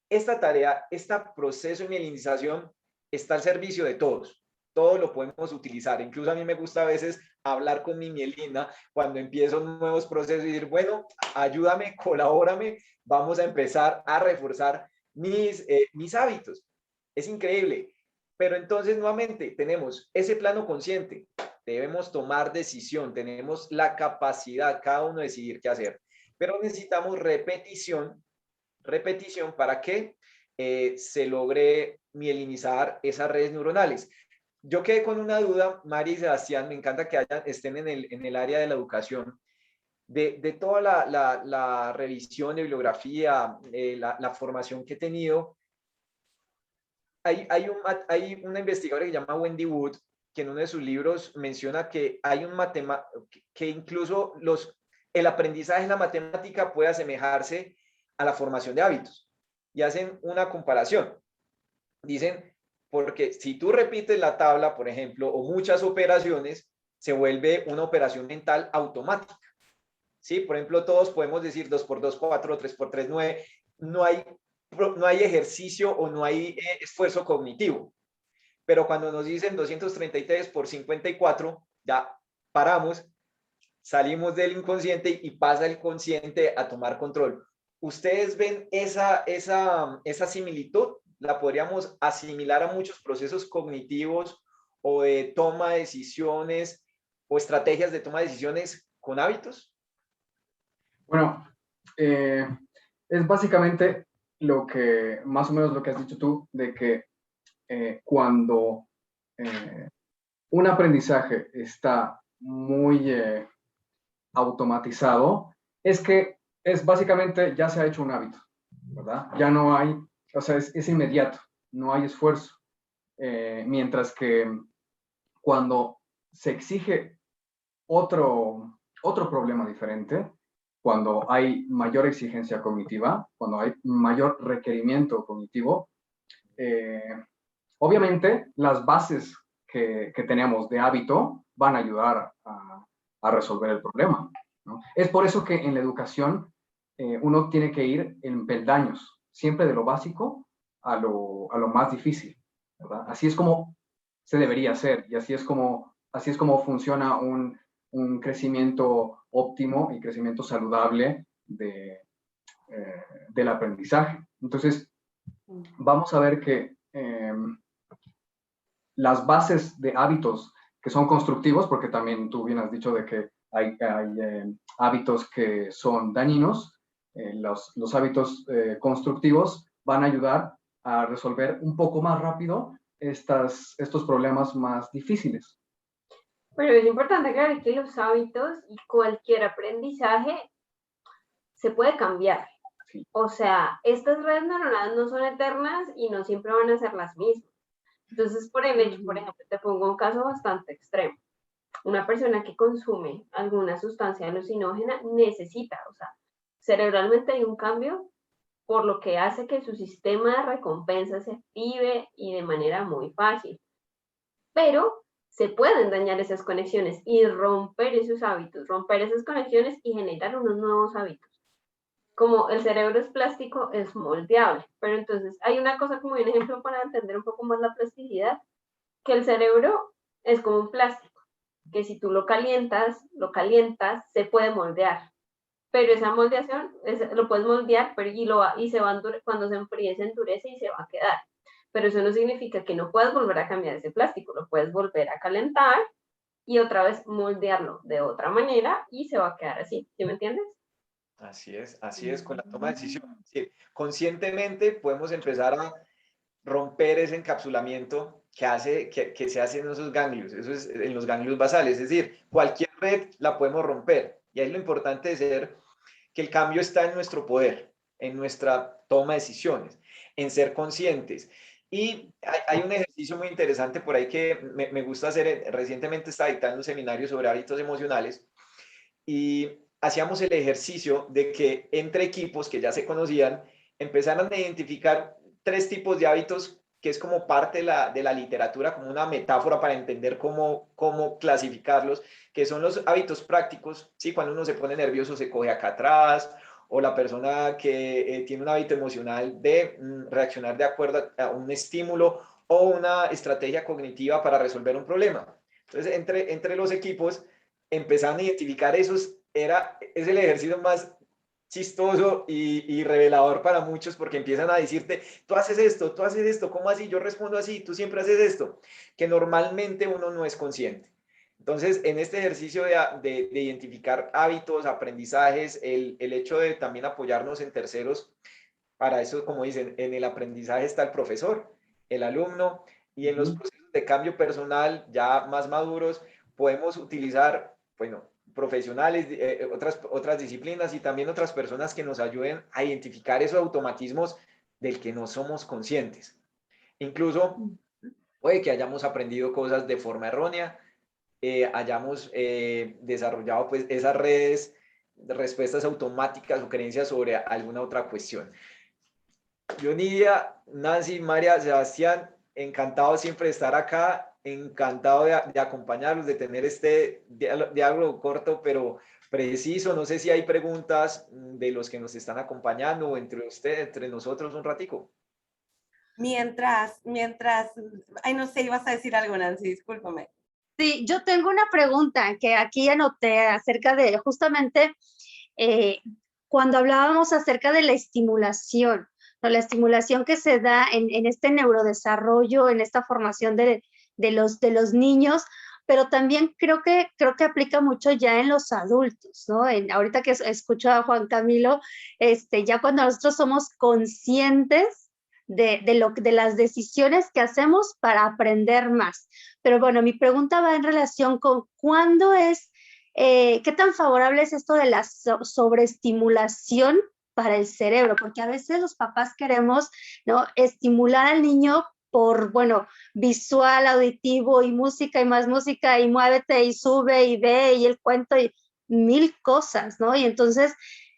esta tarea, este proceso de mielinización está al servicio de todos. Todos lo podemos utilizar. Incluso a mí me gusta a veces hablar con mi mielina cuando empiezo nuevos procesos y decir, bueno, ayúdame, colabórame, vamos a empezar a reforzar mis hábitos. Es increíble. Pero entonces, nuevamente, tenemos ese plano consciente. Debemos tomar decisión, tenemos la capacidad, cada uno, de decidir qué hacer. Pero necesitamos repetición para que se logre mielinizar esas redes neuronales. Yo quedé con una duda, Mari y Sebastián, me encanta que estén en el área de la educación, de toda la revisión de bibliografía, la formación que he tenido. Hay una investigadora que se llama Wendy Wood, que en uno de sus libros menciona que hay un matemático, que incluso el aprendizaje en la matemática puede asemejarse a la formación de hábitos. Y hacen una comparación. Dicen, porque si tú repites la tabla, por ejemplo, o muchas operaciones, se vuelve una operación mental automática. ¿Sí? Por ejemplo, todos podemos decir 2 por 2, 4, 3 por 3, 9. No hay ejercicio o no hay esfuerzo cognitivo. Pero cuando nos dicen 233 por 54, ya paramos, salimos del inconsciente y pasa el consciente a tomar control. ¿Ustedes ven esa similitud? ¿La podríamos asimilar a muchos procesos cognitivos o de toma de decisiones o estrategias de toma de decisiones con hábitos? Bueno, es básicamente más o menos lo que has dicho tú, de que cuando un aprendizaje está muy automatizado, es que básicamente ya se ha hecho un hábito, ¿verdad? Ya no hay, o sea, es inmediato, no hay esfuerzo. Mientras que cuando se exige otro problema diferente cuando hay mayor exigencia cognitiva, cuando hay mayor requerimiento cognitivo. Obviamente, las bases que tenemos de hábito van a ayudar a resolver el problema, ¿no? Es por eso que en la educación uno tiene que ir en peldaños, siempre de lo básico a lo más difícil, ¿verdad? Así es como se debería hacer y así es como funciona un crecimiento óptimo y crecimiento saludable del aprendizaje. Entonces, vamos a ver que las bases de hábitos que son constructivos, porque también tú bien has dicho de que hay hábitos que son dañinos, los hábitos constructivos van a ayudar a resolver un poco más rápido estos problemas más difíciles. Pero es importante aclarar que los hábitos y cualquier aprendizaje se puede cambiar. Sí. O sea, estas redes neuronales no son eternas y no siempre van a ser las mismas. Entonces, por ejemplo, te pongo un caso bastante extremo. Una persona que consume alguna sustancia alucinógena necesita, o sea, cerebralmente hay un cambio por lo que hace que su sistema de recompensa se active y de manera muy fácil. Pero se pueden dañar esas conexiones y romper esos hábitos, romper esas conexiones y generar unos nuevos hábitos. Como el cerebro es plástico, es moldeable. Pero entonces hay una cosa como un ejemplo para entender un poco más la plasticidad, que el cerebro es como un plástico, que si tú lo calientas, se puede moldear. Pero esa moldeación, lo puedes moldear, pero cuando se enfríe se endurece y se va a quedar. Pero eso no significa que no puedas volver a cambiar ese plástico, lo puedes volver a calentar y otra vez moldearlo de otra manera y se va a quedar así. ¿Sí me entiendes? Así es con la toma de decisión. Sí, conscientemente podemos empezar a romper ese encapsulamiento que se hace en esos ganglios, eso es en los ganglios basales, es decir, cualquier red la podemos romper. Y ahí lo importante es ser que el cambio está en nuestro poder, en nuestra toma de decisiones, en ser conscientes. Y hay un ejercicio muy interesante por ahí que me gusta hacer. Recientemente estaba dictando un seminario sobre hábitos emocionales y hacíamos el ejercicio de que entre equipos que ya se conocían empezaran a identificar 3 tipos de hábitos, que es como parte de la literatura, como una metáfora para entender cómo clasificarlos, que son los hábitos prácticos, ¿sí? Cuando uno se pone nervioso se coge acá atrás, o la persona que tiene un hábito emocional de reaccionar de acuerdo a un estímulo o una estrategia cognitiva para resolver un problema. Entonces, entre los equipos empezaron a identificar esos, es el ejercicio más chistoso y revelador para muchos, porque empiezan a decirte, tú haces esto, ¿cómo así? Yo respondo así, tú siempre haces esto, que normalmente uno no es consciente. Entonces, en este ejercicio de identificar hábitos, aprendizajes, el hecho de también apoyarnos en terceros, para eso, como dicen, en el aprendizaje está el profesor, el alumno, y en los procesos de cambio personal ya más maduros, podemos utilizar, bueno, profesionales, otras disciplinas y también otras personas que nos ayuden a identificar esos automatismos del que no somos conscientes. Incluso puede que hayamos aprendido cosas de forma errónea, hayamos desarrollado pues esas redes de respuestas automáticas o creencias sobre alguna otra cuestión. Yo, Nidia, Nancy, María, Sebastián, encantado siempre de estar acá, encantado de acompañarlos, de tener este diálogo corto pero preciso. No sé si hay preguntas de los que nos están acompañando o entre ustedes, entre nosotros un ratico. Mientras, ay, no sé, ibas a decir algo, Nancy, discúlpame. Sí, yo tengo una pregunta que aquí anoté acerca de justamente cuando hablábamos acerca de la estimulación, ¿no? La estimulación que se da en este neurodesarrollo, en esta formación de los niños, pero también creo que aplica mucho ya en los adultos, ¿no? Ahorita que escucho a Juan Camilo, ya cuando nosotros somos conscientes de las decisiones que hacemos para aprender más. Pero bueno, mi pregunta va en relación con cuándo es, qué tan favorable es esto de la sobreestimulación para el cerebro, porque a veces los papás queremos, ¿no?, estimular al niño bueno, visual, auditivo y música y muévete y sube y ve y el cuento y mil cosas, ¿no? Y entonces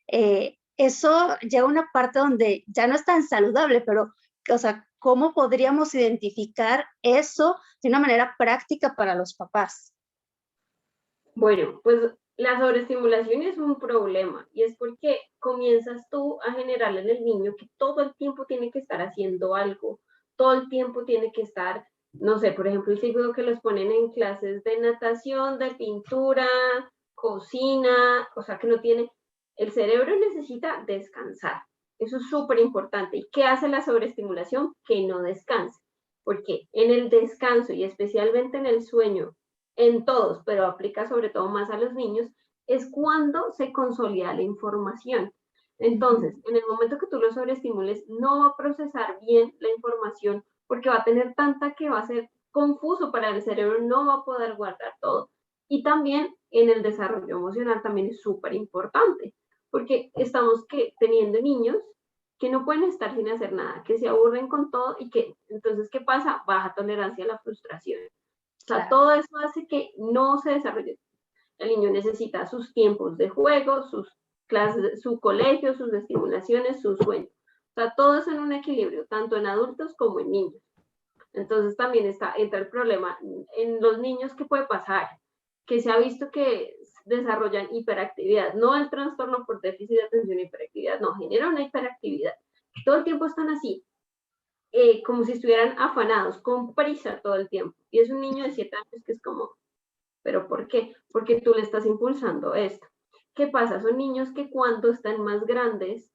eso llega a una parte donde ya no es tan saludable, pero, o sea, ¿cómo podríamos identificar eso de una manera práctica para los papás? Bueno, pues la sobreestimulación es un problema y es porque comienzas tú a generarle en el niño que todo el tiempo tiene que estar haciendo algo, todo el tiempo tiene que estar, no sé, por ejemplo, el ciclo que los ponen en clases de natación, de pintura, cocina, o sea que no tiene, el cerebro necesita descansar. Eso es súper importante. ¿Y qué hace la sobreestimulación? Que no descanse. Porque en el descanso y especialmente en el sueño, en todos, pero aplica sobre todo más a los niños, es cuando se consolida la información. Entonces, en el momento que tú lo sobreestimules, no va a procesar bien la información porque va a tener tanta que va a ser confuso para el cerebro, no va a poder guardar todo. Y también en el desarrollo emocional también es súper importante, porque estamos teniendo niños que no pueden estar sin hacer nada, que se aburren con todo y que entonces, ¿qué pasa? Baja tolerancia a la frustración. O sea, claro, todo eso hace que no se desarrolle. El niño necesita sus tiempos de juego, sus clases, su colegio, sus estimulaciones, sus sueños. O sea, todo eso en un equilibrio, tanto en adultos como en niños. Entonces también entra el problema en los niños. ¿Qué puede pasar? Que se ha visto que desarrollan hiperactividad, no el trastorno por déficit de atención e hiperactividad, no, genera una hiperactividad. Todo el tiempo están así, como si estuvieran afanados, con prisa todo el tiempo. Y es un niño de 7 años que es como, ¿pero por qué? Porque tú le estás impulsando esto. ¿Qué pasa? Son niños que cuando están más grandes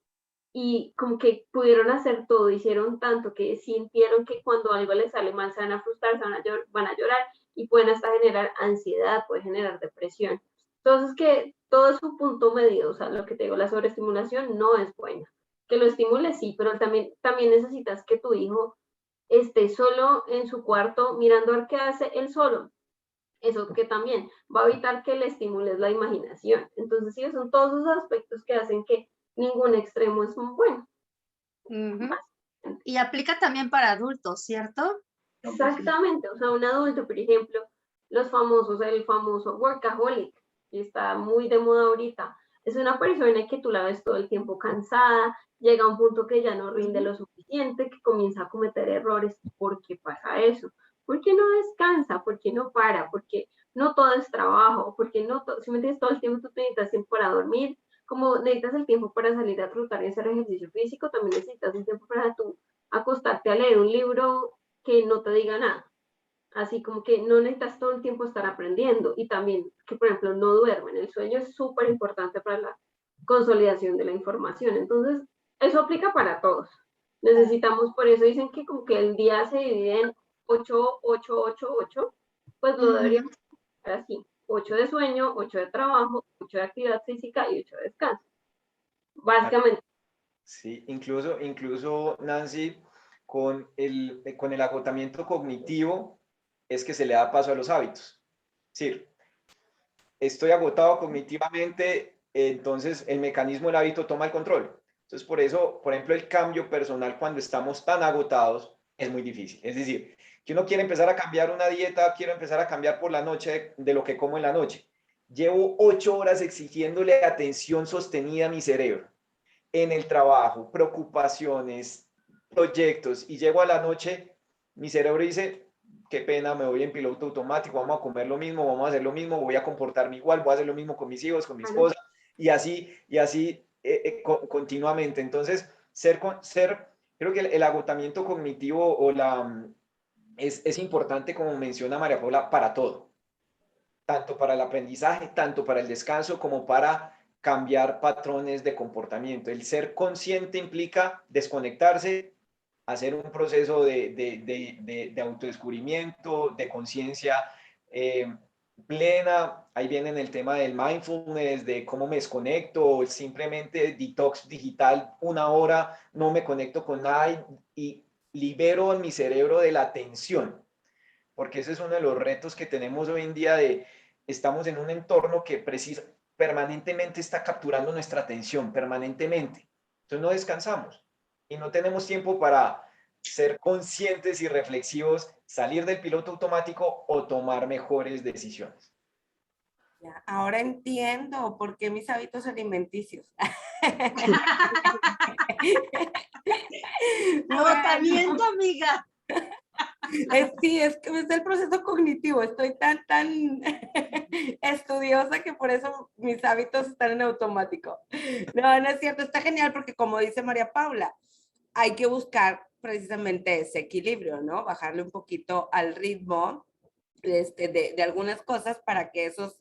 y como que pudieron hacer todo, hicieron tanto que sintieron que cuando algo les sale mal se van a frustrar, van a llorar y pueden hasta generar ansiedad, puede generar depresión. Entonces, que todo es un punto medio, o sea, lo que te digo, la sobreestimulación no es buena. Que lo estimules, sí, pero también necesitas que tu hijo esté solo en su cuarto mirando a ver qué hace él solo. Eso que también va a evitar que le estimules la imaginación. Entonces, sí, son todos esos aspectos que hacen que ningún extremo es muy bueno. Y aplica también para adultos, ¿cierto? Exactamente, o sea, un adulto, por ejemplo, el famoso workaholic, que está muy de moda ahorita, es una persona que tú la ves todo el tiempo cansada, llega a un punto que ya no rinde lo suficiente, que comienza a cometer errores. ¿Por qué pasa eso? Porque no descansa, porque no para, porque no todo es trabajo, porque no si me entiendes, todo el tiempo tú necesitas tiempo para dormir, como necesitas el tiempo para salir a trotar y hacer ejercicio físico, también necesitas un tiempo para tú acostarte a leer un libro que no te diga nada. Así como que no necesitas todo el tiempo estar aprendiendo y también que, por ejemplo, no duermen. El sueño es súper importante para la consolidación de la información. Entonces, eso aplica para todos. Necesitamos, por eso dicen que como que el día se divide en 8, 8, 8, 8, pues lo deberíamos hacer así. 8 de sueño, 8 de trabajo, 8 de actividad física y 8 de descanso. Básicamente. Sí, incluso Nancy, con el agotamiento cognitivo es que se le da paso a los hábitos. Sí, estoy agotado cognitivamente, entonces el mecanismo del hábito toma el control. Entonces, por eso, por ejemplo, el cambio personal cuando estamos tan agotados es muy difícil. Es decir, que uno quiere empezar a cambiar una dieta, quiero empezar a cambiar por la noche de lo que como en la noche. Llevo 8 horas exigiéndole atención sostenida a mi cerebro en el trabajo, preocupaciones, proyectos, y llego a la noche, mi cerebro dice, qué pena, me voy en piloto automático, vamos a comer lo mismo, vamos a hacer lo mismo, voy a comportarme igual, voy a hacer lo mismo con mis hijos, con mi esposa, y así continuamente. Entonces, creo que el agotamiento cognitivo es importante, como menciona María Paula, para todo, tanto para el aprendizaje, tanto para el descanso, como para cambiar patrones de comportamiento. El ser consciente implica desconectarse, hacer un proceso de autodescubrimiento, de conciencia plena. Ahí viene el tema del mindfulness, de cómo me desconecto, simplemente detox digital, 1 hora, no me conecto con nada y libero mi cerebro de la tensión, porque ese es uno de los retos que tenemos hoy en día estamos en un entorno que permanentemente está capturando nuestra atención, permanentemente. Entonces no descansamos y no tenemos tiempo para ser conscientes y reflexivos, salir del piloto automático o tomar mejores decisiones. Ya, ahora entiendo por qué mis hábitos alimenticios. Agotamiento, amiga. Sí, es que es el proceso cognitivo. Estoy tan estudiosa que por eso mis hábitos están en automático. No, no es cierto. Está genial porque, como dice María Paula, hay que buscar precisamente ese equilibrio, ¿no? Bajarle un poquito al ritmo de algunas cosas para que esos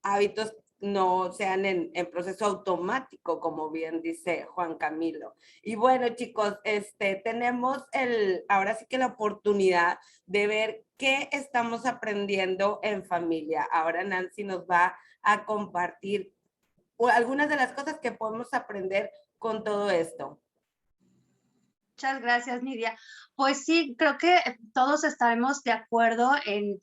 hábitos no sean en proceso automático, como bien dice Juan Camilo. Y bueno, chicos, tenemos ahora sí que la oportunidad de ver qué estamos aprendiendo en familia. Ahora Nancy nos va a compartir algunas de las cosas que podemos aprender con todo esto. Muchas gracias, Nidia. Pues sí, creo que todos estaremos de acuerdo en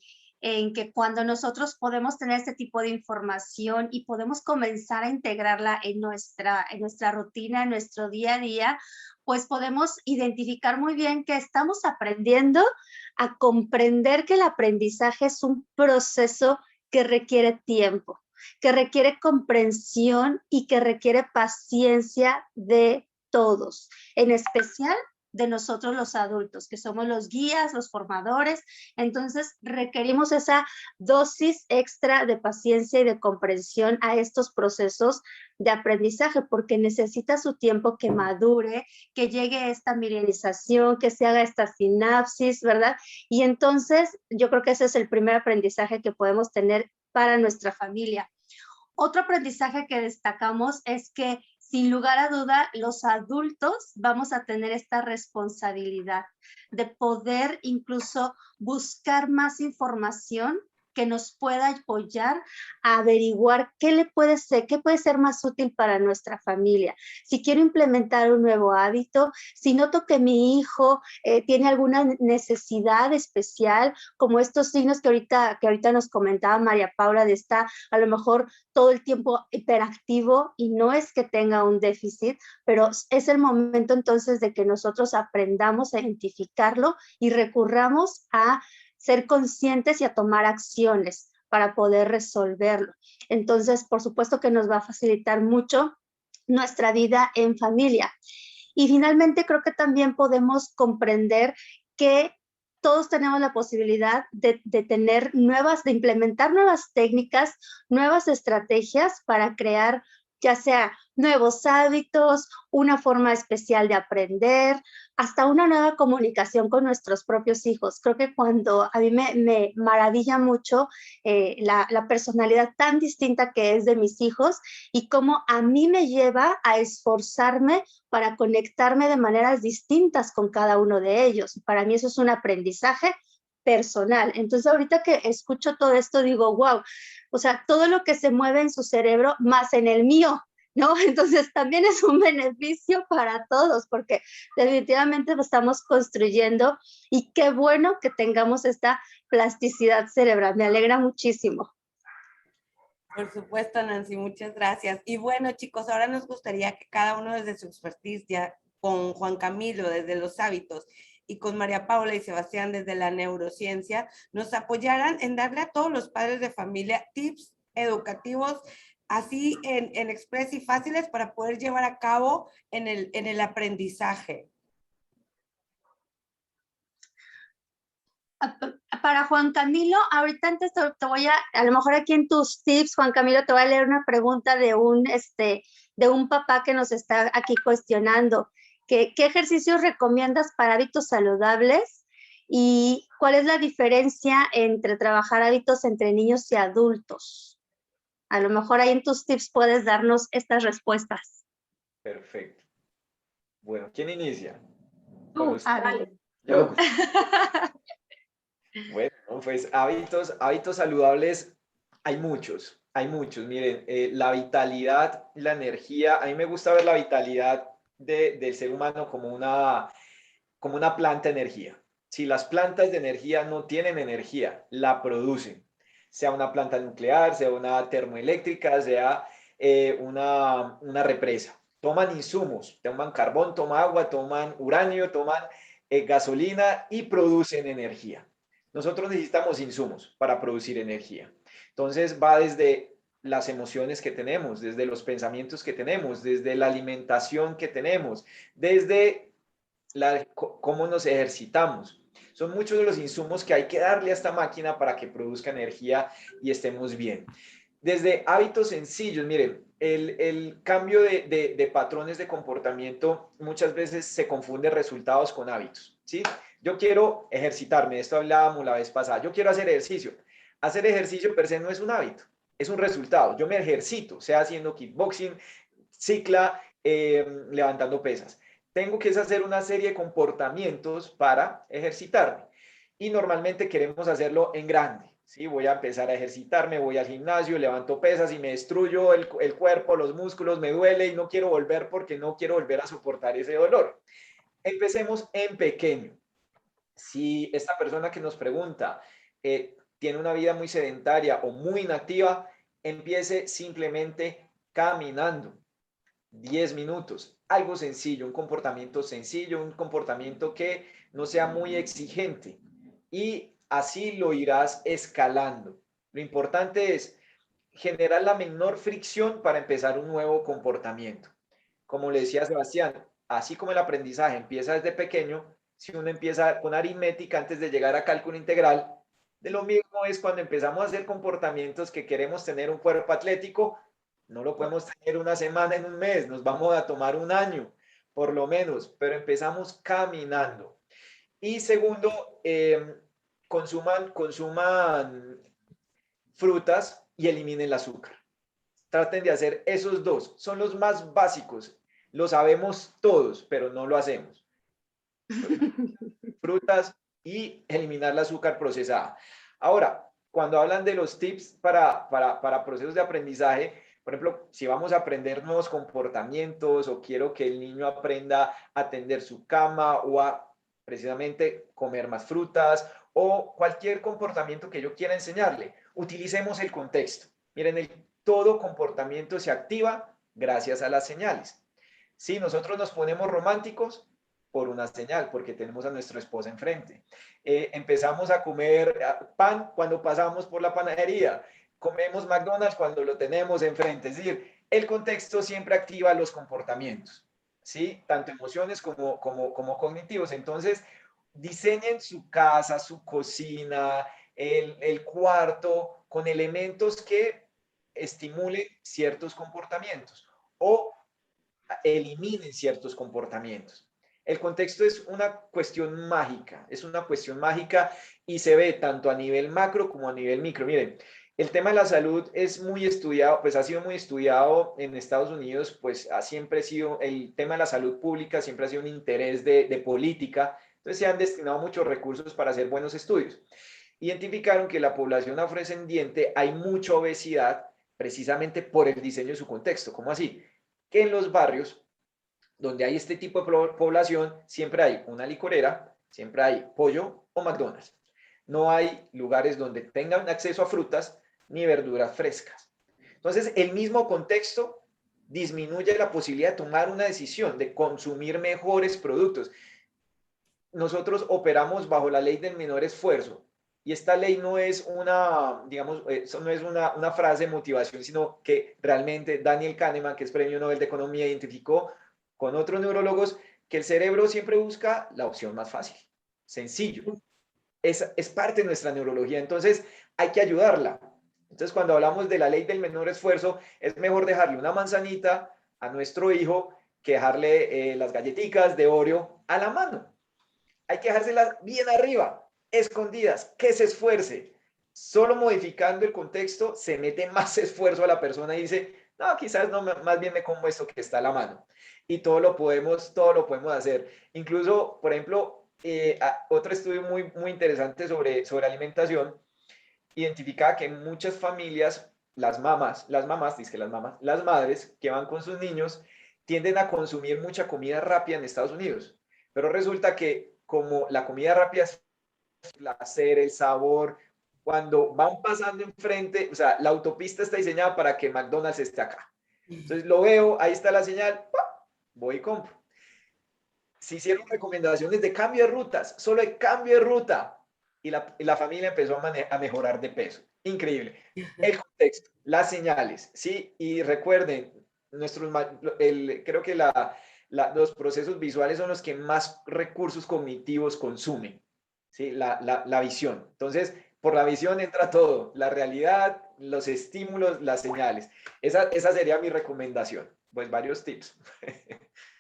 que cuando nosotros podemos tener este tipo de información y podemos comenzar a integrarla en nuestra rutina, en nuestro día a día, pues podemos identificar muy bien que estamos aprendiendo a comprender que el aprendizaje es un proceso que requiere tiempo, que requiere comprensión y que requiere paciencia de todos, en especial de nosotros los adultos, que somos los guías, los formadores. Entonces requerimos esa dosis extra de paciencia y de comprensión a estos procesos de aprendizaje, porque necesita su tiempo que madure, que llegue esta milenización, que se haga esta sinapsis, ¿verdad? Y entonces yo creo que ese es el primer aprendizaje que podemos tener para nuestra familia. Otro aprendizaje que destacamos es que, sin lugar a duda, los adultos vamos a tener esta responsabilidad de poder incluso buscar más información que nos pueda apoyar a averiguar qué puede ser más útil para nuestra familia. Si quiero implementar un nuevo hábito, si noto que mi hijo tiene alguna necesidad especial, como estos signos que ahorita nos comentaba María Paula, de estar a lo mejor todo el tiempo hiperactivo, y no es que tenga un déficit, pero es el momento entonces de que nosotros aprendamos a identificarlo y recurramos a ser conscientes y a tomar acciones para poder resolverlo. Entonces, por supuesto que nos va a facilitar mucho nuestra vida en familia. Y finalmente, creo que también podemos comprender que todos tenemos la posibilidad de implementar nuevas técnicas, nuevas estrategias para crear ya sea nuevos hábitos, una forma especial de aprender, hasta una nueva comunicación con nuestros propios hijos. Creo que cuando a mí me maravilla mucho la personalidad tan distinta que es de mis hijos y cómo a mí me lleva a esforzarme para conectarme de maneras distintas con cada uno de ellos. Para mí eso es un aprendizaje personal. Entonces, ahorita que escucho todo esto, digo, wow, o sea, todo lo que se mueve en su cerebro más en el mío, ¿no? Entonces, también es un beneficio para todos, porque definitivamente lo estamos construyendo, y qué bueno que tengamos esta plasticidad cerebral. Me alegra muchísimo. Por supuesto, Nancy, muchas gracias. Y bueno, chicos, ahora nos gustaría que cada uno desde su expertise, ya con Juan Camilo desde los hábitos y con María Paula y Sebastián desde la neurociencia, nos apoyaran en darle a todos los padres de familia tips educativos así en express y fáciles para poder llevar a cabo en el aprendizaje. Para Juan Camilo, ahorita antes te voy a lo mejor aquí en tus tips, Juan Camilo, te voy a leer una pregunta de un papá que nos está aquí cuestionando. ¿Qué ejercicios recomiendas para hábitos saludables? ¿Y cuál es la diferencia entre trabajar hábitos entre niños y adultos? A lo mejor ahí en tus tips puedes darnos estas respuestas. Perfecto. Bueno, ¿quién inicia? Dale. Yo. Bueno, pues hábitos saludables hay muchos. Miren, la vitalidad, la energía, a mí me gusta ver la vitalidad del ser humano como una planta de energía. Si las plantas de energía no tienen energía, la producen. Sea una planta nuclear, sea una termoeléctrica, sea una represa. Toman insumos, toman carbón, toman agua, toman uranio, toman gasolina y producen energía. Nosotros necesitamos insumos para producir energía. Entonces va desde las emociones que tenemos, desde los pensamientos que tenemos, desde la alimentación que tenemos, desde cómo nos ejercitamos. Son muchos de los insumos que hay que darle a esta máquina para que produzca energía y estemos bien. Desde hábitos sencillos, miren, el cambio de patrones de comportamiento muchas veces se confunde resultados con hábitos, ¿sí? Yo quiero ejercitarme, de esto hablábamos la vez pasada, yo quiero hacer ejercicio. Hacer ejercicio per se no es un hábito, es un resultado. Yo me ejercito, sea haciendo kickboxing, cicla, levantando pesas. Tengo que hacer una serie de comportamientos para ejercitarme y normalmente queremos hacerlo en grande. ¿Sí? Voy a empezar a ejercitarme, voy al gimnasio, levanto pesas y me destruyo el cuerpo, los músculos, me duele y no quiero volver porque no quiero volver a soportar ese dolor. Empecemos en pequeño. Si esta persona que nos pregunta tiene una vida muy sedentaria o muy inactiva, empiece simplemente caminando 10 minutos, algo sencillo, un comportamiento sencillo, un comportamiento que no sea muy exigente y así lo irás escalando. Lo importante es generar la menor fricción para empezar un nuevo comportamiento. Como le decía Sebastián, así como el aprendizaje empieza desde pequeño, si uno empieza con aritmética antes de llegar a cálculo integral, de lo mismo es cuando empezamos a hacer comportamientos que queremos tener un cuerpo atlético, no lo podemos tener una semana en un mes, nos vamos a tomar un año, por lo menos, pero empezamos caminando. Y segundo, consuman frutas y eliminen el azúcar. Traten de hacer esos dos, son los más básicos, lo sabemos todos, pero no lo hacemos. Frutas y eliminar el azúcar procesada. Ahora, cuando hablan de los tips para procesos de aprendizaje, por ejemplo, si vamos a aprender nuevos comportamientos o quiero que el niño aprenda a tender su cama o a precisamente comer más frutas o cualquier comportamiento que yo quiera enseñarle, utilicemos el contexto. Miren, todo comportamiento se activa gracias a las señales. Si nosotros nos ponemos románticos, por una señal, porque tenemos a nuestra esposa enfrente. Empezamos a comer pan cuando pasamos por la panadería. Comemos McDonald's cuando lo tenemos enfrente. Es decir, el contexto siempre activa los comportamientos, ¿sí? Tanto emociones como cognitivos. Entonces, diseñen su casa, su cocina, el cuarto con elementos que estimulen ciertos comportamientos o eliminen ciertos comportamientos. El contexto es una cuestión mágica y se ve tanto a nivel macro como a nivel micro. Miren, el tema de la salud es muy estudiado, pues ha sido muy estudiado en Estados Unidos, pues siempre ha sido, el tema de la salud pública siempre ha sido un interés de política, entonces se han destinado muchos recursos para hacer buenos estudios. Identificaron que la población afrodescendiente hay mucha obesidad precisamente por el diseño de su contexto. ¿Cómo así? Que en los barrios donde hay este tipo de población, siempre hay una licorera, siempre hay pollo o McDonald's. No hay lugares donde tengan acceso a frutas ni verduras frescas. Entonces, el mismo contexto disminuye la posibilidad de tomar una decisión, de consumir mejores productos. Nosotros operamos bajo la ley del menor esfuerzo. Y esta ley no es una, digamos, no es una frase de motivación, sino que realmente Daniel Kahneman, que es Premio Nobel de Economía, identificó con otros neurólogos que el cerebro siempre busca la opción más fácil, sencillo. Es parte de nuestra neurología, entonces hay que ayudarla. Entonces cuando hablamos de la ley del menor esfuerzo, es mejor dejarle una manzanita a nuestro hijo que dejarle las galletitas de Oreo a la mano. Hay que dejárselas bien arriba, escondidas, que se esfuerce. Solo modificando el contexto se mete más esfuerzo a la persona y dice, no, quizás no, más bien me como esto que está a la mano. Y todo lo podemos hacer. Incluso, por ejemplo, otro estudio muy interesante sobre alimentación identificaba que en muchas familias las madres que van con sus niños tienden a consumir mucha comida rápida en Estados Unidos. Pero resulta que como la comida rápida es el placer, el sabor, cuando van pasando enfrente, o sea, la autopista está diseñada para que McDonald's esté acá. Entonces lo veo, ahí está la señal, ¡pum! Voy y compro. se hicieron recomendaciones de cambio de rutas, solo de cambio de ruta, y la familia empezó a mejorar de peso. Increíble. El contexto, las señales, ¿sí? Y recuerden, creo que los procesos visuales son los que más recursos cognitivos consumen, ¿sí? La visión. Entonces, por la visión entra todo, la realidad, los estímulos, las señales. Esa sería mi recomendación. Pues varios tips.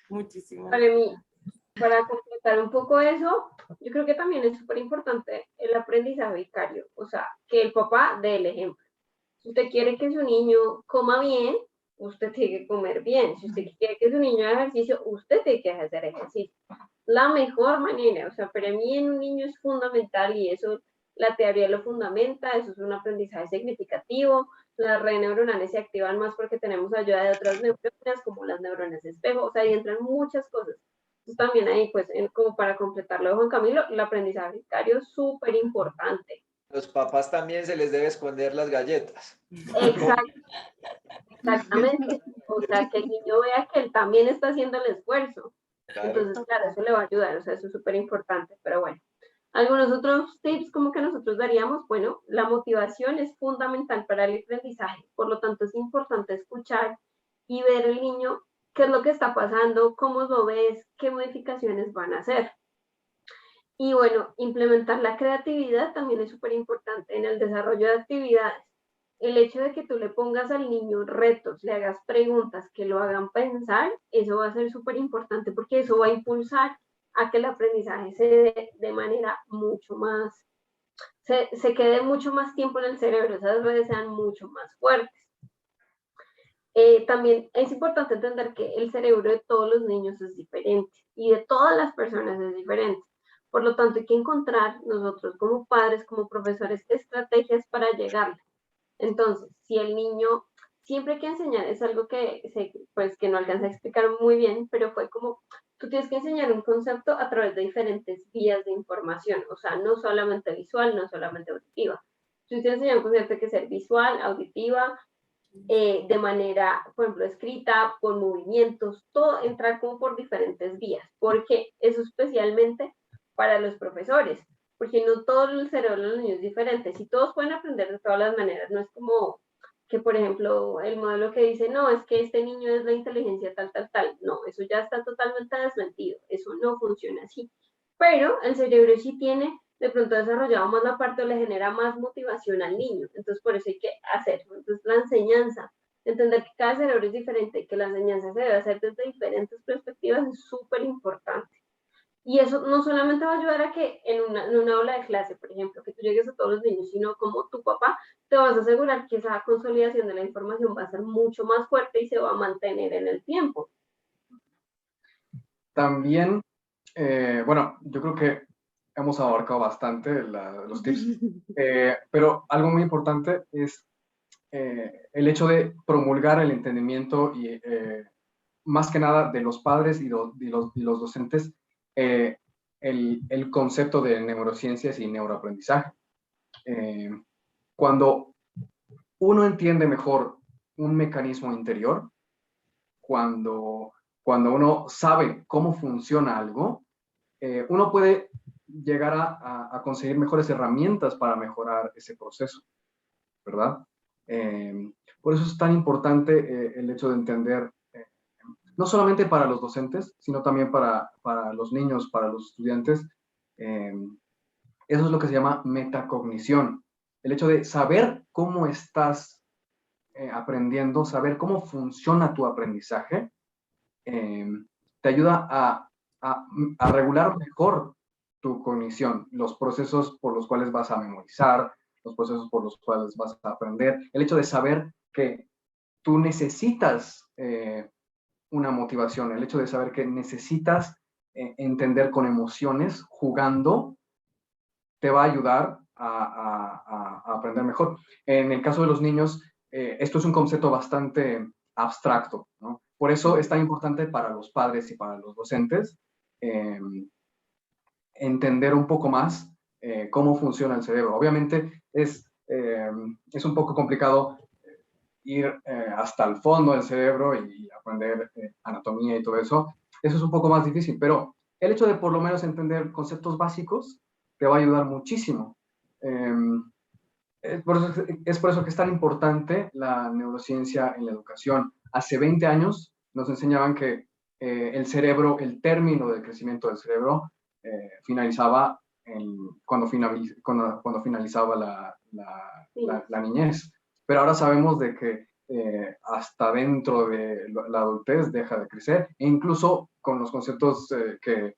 Muchísimas. Para mí, para completar un poco eso, yo creo que también es súper importante el aprendizaje vicario, o sea, que el papá dé el ejemplo. Si usted quiere que su niño coma bien, usted tiene que comer bien. Si usted quiere que su niño haga ejercicio, usted tiene que hacer ejercicio. La mejor manera, o sea, para mí en un niño es fundamental y eso, la teoría lo fundamenta, eso es un aprendizaje significativo, las redes neuronales se activan más porque tenemos ayuda de otras neuronas, como las neuronas de espejo, o sea, ahí entran muchas cosas. Entonces también ahí, pues, como para completarlo de Juan Camilo, el aprendizaje vicario es súper importante. Los papás también se les debe esconder las galletas. Exactamente. O sea, que el niño vea que él también está haciendo el esfuerzo. Claro. Entonces, claro, eso le va a ayudar, o sea, eso es súper importante, pero bueno. Algunos otros tips como que nosotros daríamos, bueno, la motivación es fundamental para el aprendizaje, por lo tanto es importante escuchar y ver el niño qué es lo que está pasando, cómo lo ves, qué modificaciones van a hacer. Y bueno, implementar la creatividad también es súper importante en el desarrollo de actividades. El hecho de que tú le pongas al niño retos, le hagas preguntas que lo hagan pensar, eso va a ser súper importante porque eso va a impulsar a que el aprendizaje se dé de manera mucho más, se quede mucho más tiempo en el cerebro, esas redes sean mucho más fuertes. También es importante entender que el cerebro de todos los niños es diferente y de todas las personas es diferente. Por lo tanto, hay que encontrar nosotros como padres, como profesores, estrategias para llegarle. Entonces, si el niño, siempre hay que enseñar, es algo que, pues, que no alcancé a explicar muy bien, pero fue como, tú tienes que enseñar un concepto a través de diferentes vías de información, o sea, no solamente visual, no solamente auditiva. Tú tienes que enseñar un concepto que ser visual, auditiva, de manera, por ejemplo, escrita, con movimientos, todo entrar como por diferentes vías. ¿Por qué? Eso especialmente para los profesores, porque no todo el cerebro de los niños es diferente. Si todos pueden aprender de todas las maneras, no es como que, por ejemplo, el modelo que dice, no, es que este niño es la inteligencia tal, tal, tal. No, eso ya está totalmente desmentido. Eso no funciona así. Pero el cerebro sí tiene de pronto desarrollado más la parte o le genera más motivación al niño. Entonces, por eso hay que hacerlo. Entonces, la enseñanza, entender que cada cerebro es diferente y que la enseñanza se debe hacer desde diferentes perspectivas es súper importante. Y eso no solamente va a ayudar a que en una aula de clase, por ejemplo, que tú llegues a todos los niños, sino como tu papá, te vas a asegurar que esa consolidación de la información va a ser mucho más fuerte y se va a mantener en el tiempo. También, bueno, yo creo que hemos abarcado bastante los tips, pero algo muy importante es el hecho de promulgar el entendimiento y más que nada de los padres y los docentes, el concepto de neurociencias y neuroaprendizaje. Cuando uno entiende mejor un mecanismo interior, cuando uno sabe cómo funciona algo, uno puede llegar a conseguir mejores herramientas para mejorar ese proceso, ¿verdad? Por eso es tan importante el hecho de entender, no solamente para los docentes, sino también para los niños, para los estudiantes. Eso es lo que se llama metacognición. El hecho de saber cómo estás aprendiendo, saber cómo funciona tu aprendizaje, te ayuda a regular mejor tu cognición, los procesos por los cuales vas a memorizar, los procesos por los cuales vas a aprender. El hecho de saber que tú necesitas una motivación, el hecho de saber que necesitas entender con emociones, jugando, te va a ayudar a aprender mejor. En el caso de los niños, esto es un concepto bastante abstracto, ¿no? Por eso es tan importante para los padres y para los docentes entender un poco más cómo funciona el cerebro. Obviamente es un poco complicado ir hasta el fondo del cerebro y aprender anatomía y todo eso. Eso es un poco más difícil, pero el hecho de por lo menos entender conceptos básicos te va a ayudar muchísimo. Es por eso que es tan importante la neurociencia en la educación. Hace 20 años nos enseñaban que el cerebro, el término del crecimiento del cerebro, finalizaba cuando finalizaba la niñez. Pero ahora sabemos de que hasta dentro de la adultez deja de crecer, e incluso con los conceptos que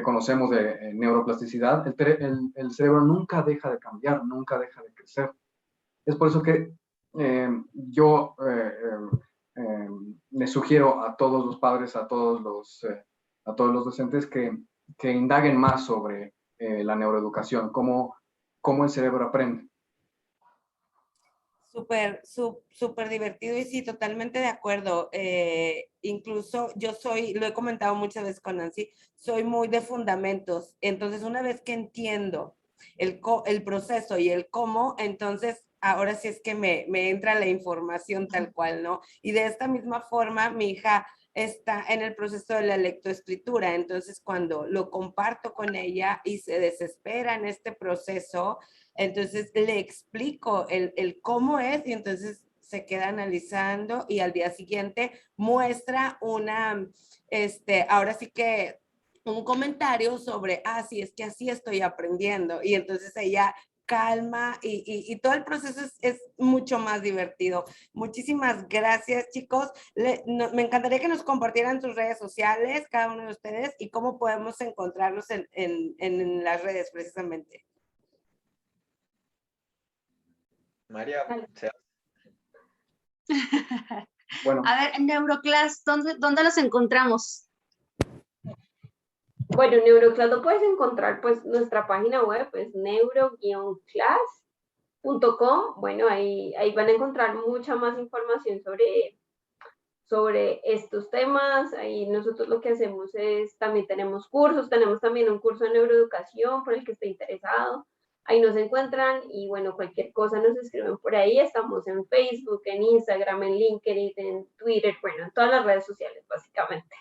conocemos de neuroplasticidad, el cerebro nunca deja de cambiar, nunca deja de crecer. Es por eso que yo les sugiero a todos los padres, a todos los docentes que indaguen más sobre la neuroeducación, cómo el cerebro aprende. Súper divertido y sí, totalmente de acuerdo. Incluso yo lo he comentado muchas veces con Nancy, soy muy de fundamentos. Entonces, una vez que entiendo el proceso y el cómo, entonces ahora sí es que me entra la información tal cual, ¿no? Y de esta misma forma, mi hija está en el proceso de la lectoescritura. Entonces, cuando lo comparto con ella y se desespera en este proceso, entonces le explico el cómo es y entonces se queda analizando y al día siguiente muestra ahora sí que un comentario sobre, sí, es que así estoy aprendiendo. Y entonces ella calma y todo el proceso es mucho más divertido. Muchísimas gracias, chicos. Me encantaría que nos compartieran sus redes sociales, cada uno de ustedes, y cómo podemos encontrarlos en las redes precisamente. María, bueno. A ver, en Neuroclass, ¿dónde los encontramos? Bueno, Neuroclass lo puedes encontrar, pues nuestra página web es neuro-class.com. Bueno, ahí van a encontrar mucha más información sobre estos temas. Ahí nosotros lo que hacemos es, también tenemos cursos, tenemos también un curso de neuroeducación por el que esté interesado. Ahí nos encuentran y bueno, cualquier cosa nos escriben por ahí. Estamos en Facebook, en Instagram, en LinkedIn, en Twitter, bueno, en todas las redes sociales básicamente.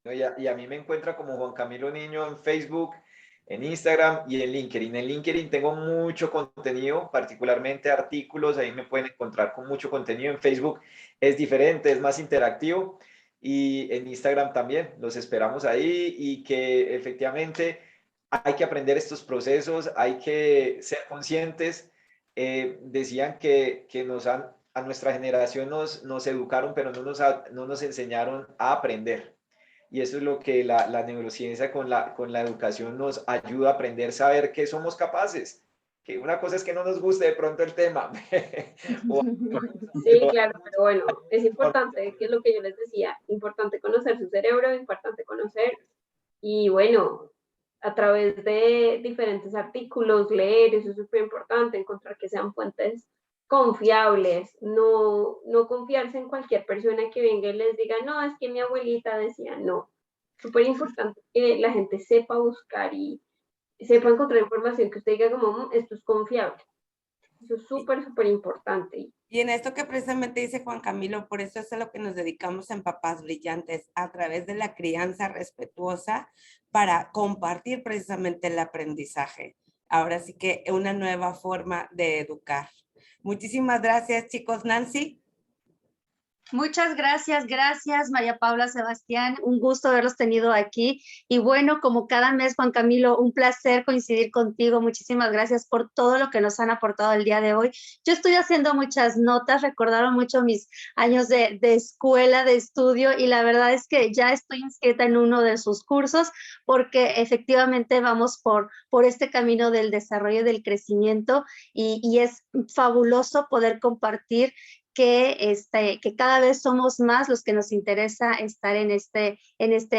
Y a mí me encuentra como Juan Camilo Niño en Facebook, en Instagram y en LinkedIn. En LinkedIn tengo mucho contenido, particularmente artículos, ahí me pueden encontrar con mucho contenido. En Facebook es diferente, es más interactivo, y en Instagram también, los esperamos ahí, y que efectivamente hay que aprender estos procesos, hay que ser conscientes. Decían que a nuestra generación nos educaron, pero no nos enseñaron a aprender. Y eso es lo que la neurociencia con la educación nos ayuda a aprender, saber que somos capaces. Que una cosa es que no nos guste de pronto el tema. Sí, claro, pero bueno, es importante, que es lo que yo les decía, importante conocer su cerebro, importante conocer, y bueno, a través de diferentes artículos, leer, eso es súper importante, encontrar que sean fuentes confiables, no confiarse en cualquier persona que venga y les diga, no, es que mi abuelita decía, no. Súper importante que la gente sepa buscar y sepa encontrar información que usted diga como, esto es confiable. Eso es súper importante. Y en esto que precisamente dice Juan Camilo, por eso es a lo que nos dedicamos en Papás Brillantes, a través de la crianza respetuosa para compartir precisamente el aprendizaje. Ahora sí que una nueva forma de educar. Muchísimas gracias, chicos. Nancy. Muchas gracias, María Paula, Sebastián, un gusto haberlos tenido aquí. Y bueno, como cada mes, Juan Camilo, un placer coincidir contigo. Muchísimas gracias por todo lo que nos han aportado el día de hoy. Yo estoy haciendo muchas notas, recordaron mucho mis años de escuela, de estudio, y la verdad es que ya estoy inscrita en uno de sus cursos porque efectivamente vamos por este camino del desarrollo y del crecimiento, y es fabuloso poder compartir que cada vez somos más los que nos interesa estar en este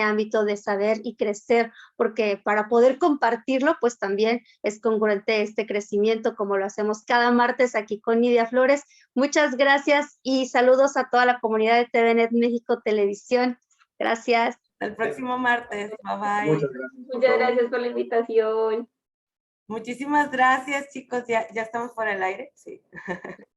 ámbito de saber y crecer, porque para poder compartirlo, pues también es congruente este crecimiento, como lo hacemos cada martes aquí con Nidia Flores. Muchas gracias y saludos a toda la comunidad de TVNet México Televisión. Gracias. El próximo martes. Bye bye. Muchas gracias por la invitación. Muchísimas gracias, chicos. Ya estamos fuera del aire. Sí.